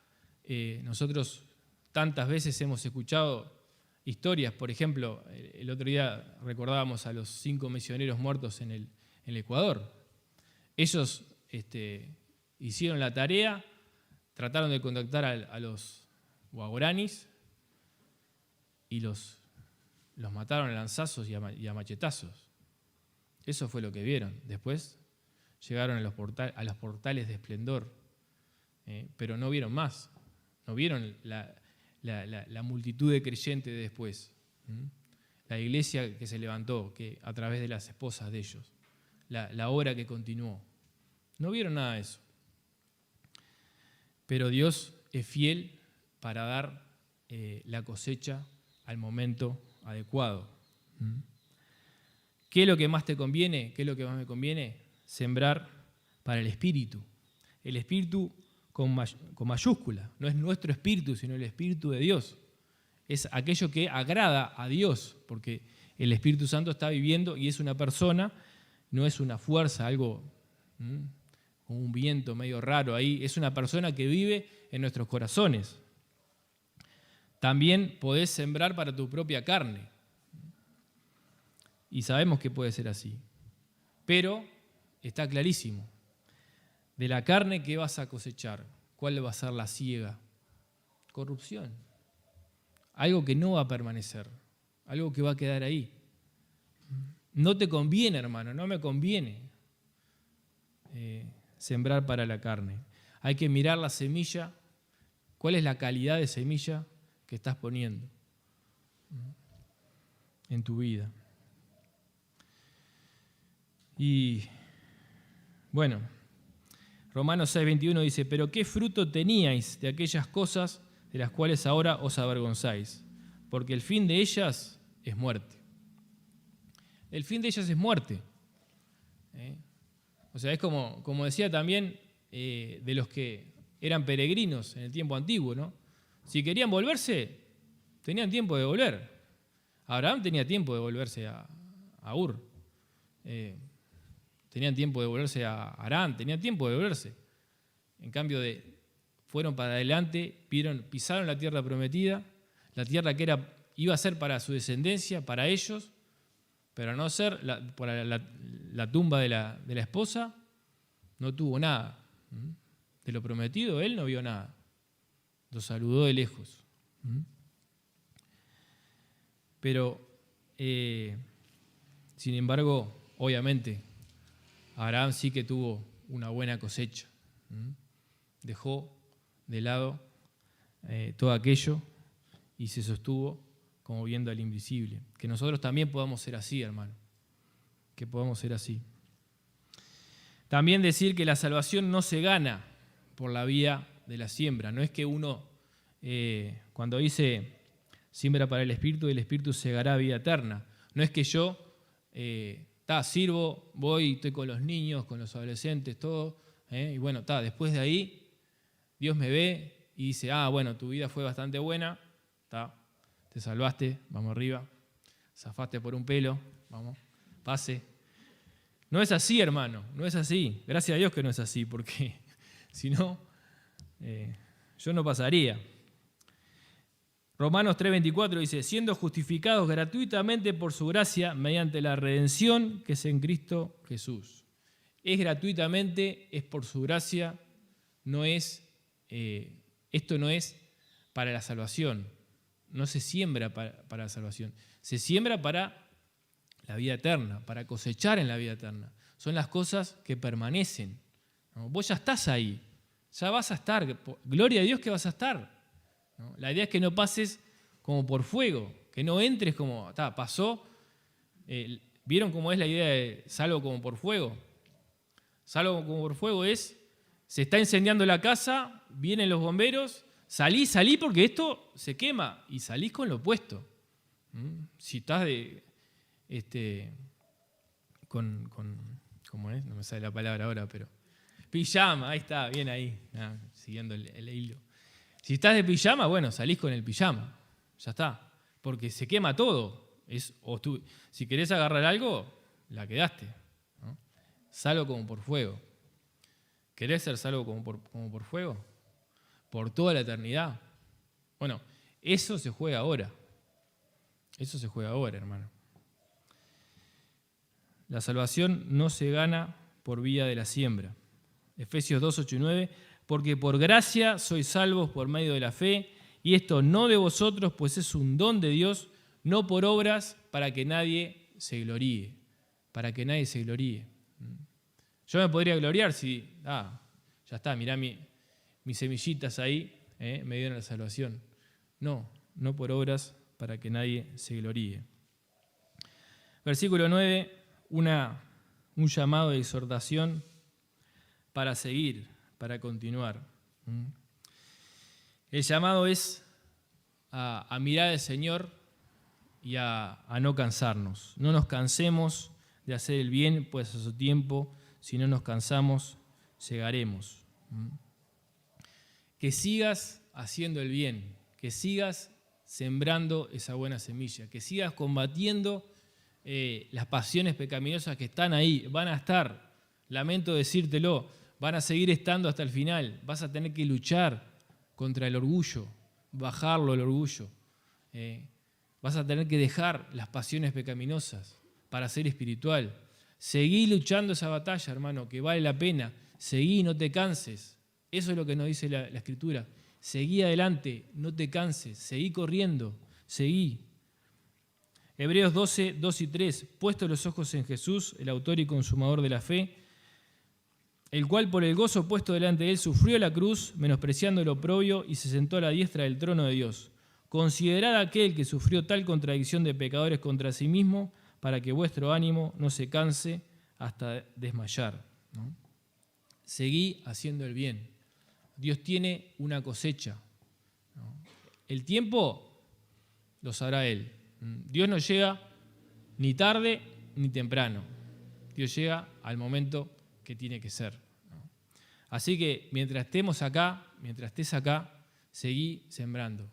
nosotros tantas veces hemos escuchado historias. Por ejemplo, el otro día recordábamos a los 5 misioneros muertos en el Ecuador. Ellos hicieron la tarea, trataron de contactar a los guaraníes y los mataron a lanzazos y a machetazos. Eso fue lo que vieron. Después llegaron a los portales de esplendor, pero no vieron más. No vieron la multitud de creyentes después. La iglesia que se levantó a través de las esposas de ellos. La obra que continuó. No vieron nada de eso. Pero Dios es fiel para dar la cosecha al momento adecuado. ¿Qué es lo que más te conviene? ¿Qué es lo que más me conviene? Sembrar para el Espíritu. El Espíritu con mayúscula. No es nuestro espíritu, sino el Espíritu de Dios. Es aquello que agrada a Dios, porque el Espíritu Santo está viviendo y es una persona, no es una fuerza, algo con un viento medio raro ahí. Es una persona que vive en nuestros corazones. También podés sembrar para tu propia carne. Y sabemos que puede ser así. Pero está clarísimo. De la carne, ¿qué vas a cosechar? ¿Cuál va a ser la siega? Corrupción. Algo que no va a permanecer. Algo que va a quedar ahí. No te conviene, hermano, no me conviene sembrar para la carne. Hay que mirar la semilla. ¿Cuál es la calidad de semilla que estás poniendo en tu vida? Y bueno, Romanos 6:21 dice, pero ¿qué fruto teníais de aquellas cosas de las cuales ahora os avergonzáis? Porque el fin de ellas es muerte. El fin de ellas es muerte. O sea, es como decía también de los que eran peregrinos en el tiempo antiguo, ¿no? Si querían volverse, tenían tiempo de volver. Abraham tenía tiempo de volverse a Ur. Tenían tiempo de volverse a Harán, tenían tiempo de volverse. En cambio, fueron para adelante, pisaron la tierra prometida, la tierra que iba a ser para su descendencia, para ellos, pero a no ser para la tumba de la esposa, no tuvo nada. De lo prometido, él no vio nada. Lo saludó de lejos. Pero, sin embargo, obviamente, Abraham sí que tuvo una buena cosecha. Dejó de lado todo aquello y se sostuvo como viendo al invisible. Que nosotros también podamos ser así, hermano. Que podamos ser así. También decir que la salvación no se gana por la vía de la siembra. No es que uno, cuando dice siembra para el Espíritu segará vida eterna. No es que yo sirvo, voy, estoy con los niños, con los adolescentes, todo, y bueno, después de ahí Dios me ve y dice, bueno, tu vida fue bastante buena, te salvaste, vamos arriba, zafaste por un pelo, vamos, pase. No es así, hermano, no es así. Gracias a Dios que no es así, porque si no, yo no pasaría. Romanos 3:24 dice, siendo justificados gratuitamente por su gracia mediante la redención que es en Cristo Jesús. Es gratuitamente, es por su gracia, no es, esto no es para la salvación, no se siembra para la salvación, se siembra para la vida eterna, para cosechar en la vida eterna. Son las cosas que permanecen. ¿No? Vos ya estás ahí, ya vas a estar, gloria a Dios que vas a estar. ¿No? La idea es que no pases como por fuego, que no entres como, pasó. ¿Vieron cómo es la idea de salvo como por fuego? Salvo como por fuego es, se está incendiando la casa, vienen los bomberos, salí porque esto se quema y salís con lo puesto. Si estás ¿cómo es? No me sale la palabra ahora, pero pijama, ahí está, bien ahí, siguiendo el hilo. Si estás de pijama, bueno, salís con el pijama, ya está, porque se quema todo. Si querés agarrar algo, la quedaste, ¿no? Salvo como por fuego. ¿Querés ser salvo como por fuego? Por toda la eternidad. Bueno, eso se juega ahora. Eso se juega ahora, hermano. La salvación no se gana por vía de la siembra. Efesios 2, 8 y 9, porque por gracia sois salvos por medio de la fe, y esto no de vosotros, pues es un don de Dios, no por obras para que nadie se gloríe. Para que nadie se gloríe. Yo me podría gloriar si, ya está, mirá mis semillitas ahí, me dieron la salvación. No por obras para que nadie se gloríe. Versículo 9, un llamado de exhortación para seguir, para continuar. El llamado es a mirar al Señor y a no cansarnos. No nos cansemos de hacer el bien, pues a su tiempo, si no nos cansamos, llegaremos. Que sigas haciendo el bien, que sigas sembrando esa buena semilla, que sigas combatiendo las pasiones pecaminosas que están ahí, van a estar, lamento decírtelo, van a seguir estando hasta el final, vas a tener que luchar contra el orgullo, bajarlo el orgullo, vas a tener que dejar las pasiones pecaminosas para ser espiritual. Seguí luchando esa batalla, hermano, que vale la pena, seguí, no te canses, eso es lo que nos dice la Escritura, seguí adelante, no te canses, seguí corriendo, seguí. Hebreos 12, 2 y 3, puestos los ojos en Jesús, el autor y consumador de la fe, el cual por el gozo puesto delante de él sufrió la cruz, menospreciando el oprobio, y se sentó a la diestra del trono de Dios. Considerad a aquel que sufrió tal contradicción de pecadores contra sí mismo, para que vuestro ánimo no se canse hasta desmayar. ¿No? Seguí haciendo el bien. Dios tiene una cosecha. ¿No? El tiempo lo sabrá Él. Dios no llega ni tarde ni temprano. Dios llega al momento que tiene que ser. ¿No? Así que mientras estemos acá, mientras estés acá, seguí sembrando,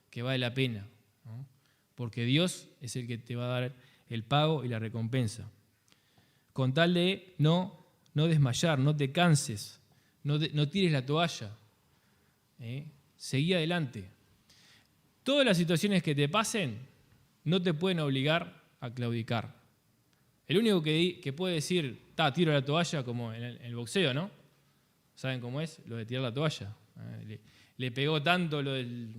que vale la pena. ¿No? Porque Dios es el que te va a dar el pago y la recompensa. Con tal de no desmayar, no te canses, no tires la toalla. Seguí adelante. Todas las situaciones que te pasen no te pueden obligar a claudicar. El único que puede decir, tiro la toalla, como en el boxeo, ¿no? ¿Saben cómo es? Lo de tirar la toalla. Le pegó tanto lo del...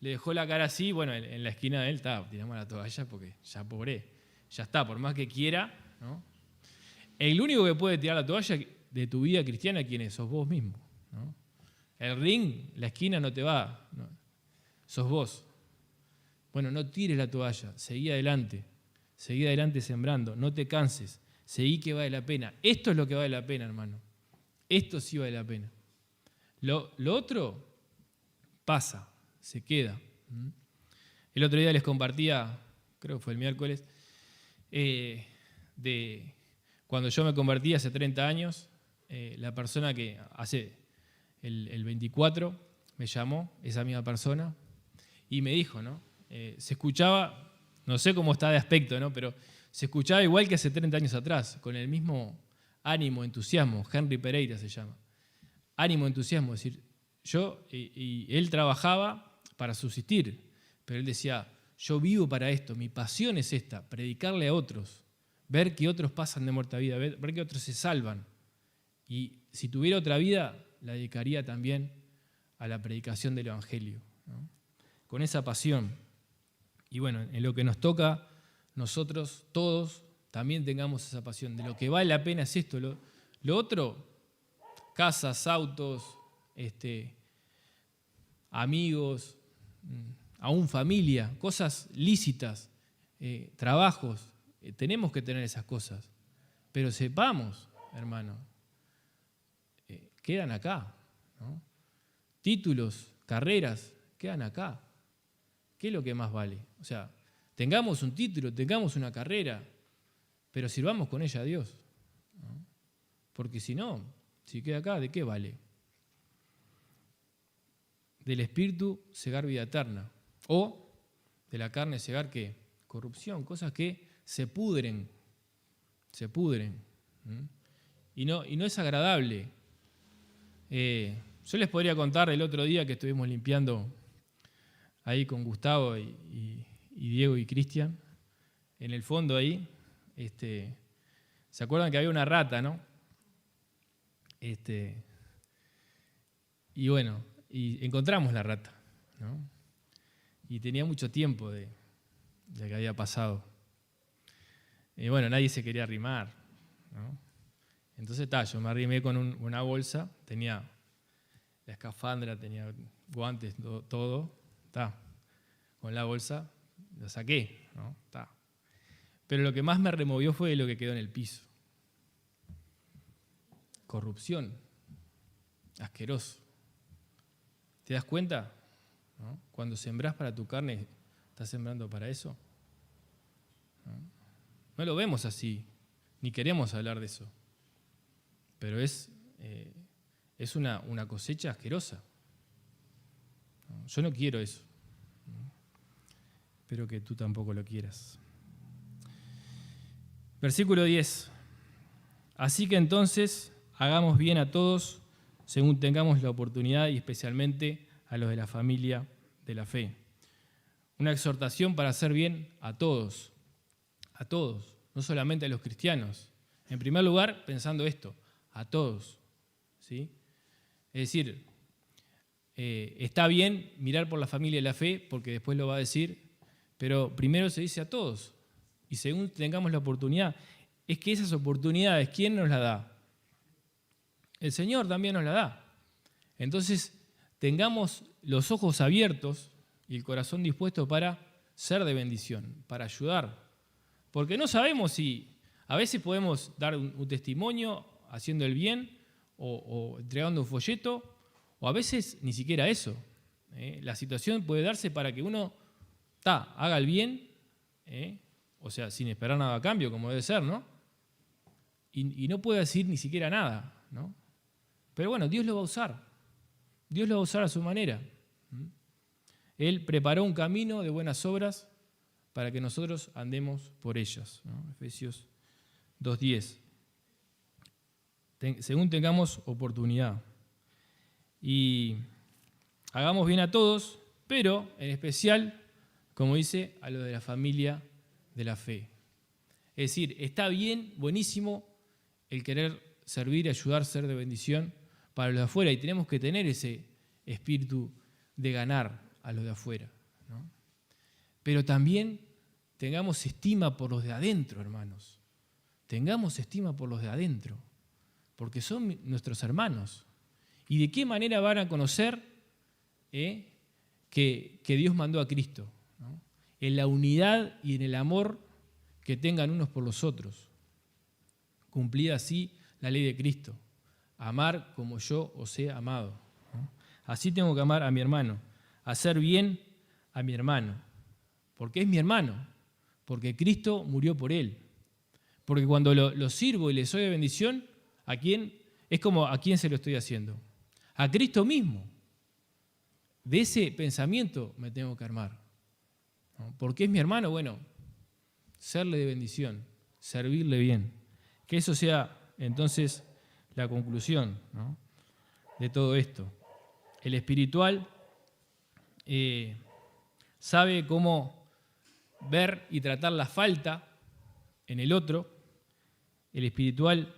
le dejó la cara así, bueno, en la esquina de él, tiramos la toalla porque ya pobre, ya está, por más que quiera, ¿no? El único que puede tirar la toalla de tu vida cristiana, ¿quién es? Sos vos mismo, ¿no? El ring, la esquina no te va, ¿no? Sos vos. Bueno, no tires la toalla, seguí adelante sembrando, no te canses, seguí que vale la pena. Esto es lo que vale la pena, hermano. esto sí vale la pena. Lo otro pasa, se queda. El otro día les compartía, creo que fue el miércoles, de cuando yo me convertí hace 30 años, la persona que hace el 24 me llamó, esa misma persona, y me dijo, ¿no? Se escuchaba, no sé cómo está de aspecto, ¿no? Pero se escuchaba igual que hace 30 años atrás, con el mismo ánimo, entusiasmo. Henry Pereira se llama. Ánimo, entusiasmo, es decir, y él trabajaba para subsistir, pero él decía, yo vivo para esto, mi pasión es esta, predicarle a otros, ver que otros pasan de muerte a vida, ver que otros se salvan. Y si tuviera otra vida, la dedicaría también a la predicación del Evangelio, ¿no? Con esa pasión. Y bueno, en lo que nos toca, nosotros todos también tengamos esa pasión. De lo que vale la pena es esto. Lo otro, casas, autos, amigos, aún familia, cosas lícitas, trabajos. Tenemos que tener esas cosas. Pero sepamos, hermano, quedan acá, ¿no? Títulos, carreras, quedan acá. ¿Qué es lo que más vale? O sea, tengamos un título, tengamos una carrera, pero sirvamos con ella a Dios, ¿no? Porque si no, si queda acá, ¿de qué vale? Del espíritu cegar vida eterna, o de la carne cegar ¿qué? Corrupción, cosas que se pudren. Y no es agradable. Yo les podría contar el otro día que estuvimos limpiando ahí con Gustavo y Diego y Cristian, en el fondo ahí, ¿se acuerdan que había una rata, no? Y bueno, y encontramos la rata, ¿no? Y tenía mucho tiempo de que había pasado. Y bueno, nadie se quería arrimar, ¿no? Entonces yo me arrimé con una bolsa, tenía la escafandra, tenía guantes, todo. Con la bolsa lo saqué, ¿no? Pero lo que más me removió fue lo que quedó en el piso. Corrupción, asqueroso. ¿Te das cuenta? ¿No? Cuando sembrás para tu carne, ¿estás sembrando para eso? No lo vemos así, ni queremos hablar de eso. Pero es una cosecha asquerosa. Yo no quiero eso. Espero que tú tampoco lo quieras. Versículo 10. Así que entonces hagamos bien a todos según tengamos la oportunidad y especialmente a los de la familia de la fe. Una exhortación para hacer bien a todos, no solamente a los cristianos. En primer lugar, pensando esto, a todos, ¿sí? Es decir, está bien mirar por la familia de la fe, porque después lo va a decir, pero primero se dice a todos. Y según tengamos la oportunidad, es que esas oportunidades, ¿quién nos las da? El Señor también nos las da. Entonces, tengamos los ojos abiertos y el corazón dispuesto para ser de bendición, para ayudar. Porque no sabemos si a veces podemos dar un testimonio haciendo el bien o entregando un folleto, o a veces ni siquiera eso. La situación puede darse para que uno haga el bien, o sea, sin esperar nada a cambio, como debe ser, ¿no? Y no puede decir ni siquiera nada, ¿no? Pero bueno, Dios lo va a usar. Dios lo va a usar a su manera. Él preparó un camino de buenas obras para que nosotros andemos por ellas, ¿no? Efesios 2:10. Según tengamos oportunidad. Y hagamos bien a todos, pero en especial, como dice, a los de la familia de la fe. Es decir, está bien, buenísimo, el querer servir, ayudar, ser de bendición para los de afuera, y tenemos que tener ese espíritu de ganar a los de afuera, ¿no? Pero también tengamos estima por los de adentro, hermanos. Tengamos estima por los de adentro, porque son nuestros hermanos. ¿Y de qué manera van a conocer que Dios mandó a Cristo? ¿No? En la unidad y en el amor que tengan unos por los otros. Cumplida así la ley de Cristo. amar como yo os he amado. ¿No? Así tengo que amar a mi hermano, hacer bien a mi hermano, porque es mi hermano, porque Cristo murió por él. Porque cuando lo sirvo y le soy de bendición, ¿a quién? Es como ¿a quién se lo estoy haciendo? A Cristo mismo. De ese pensamiento me tengo que armar. ¿No? Porque es mi hermano, bueno, serle de bendición, servirle bien. Que eso sea entonces la conclusión, ¿no?, de todo esto. El espiritual sabe cómo ver y tratar la falta en el otro. El espiritual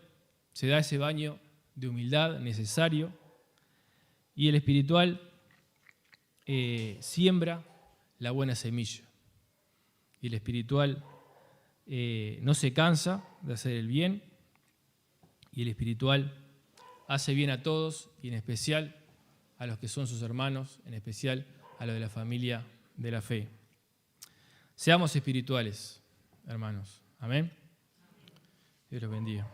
se da ese baño de humildad necesario y el espiritual siembra la buena semilla. Y el espiritual no se cansa de hacer el bien y el espiritual hace bien a todos y en especial a los que son sus hermanos, en especial a los de la familia de la fe. Seamos espirituales, hermanos. Amén. Dios los bendiga.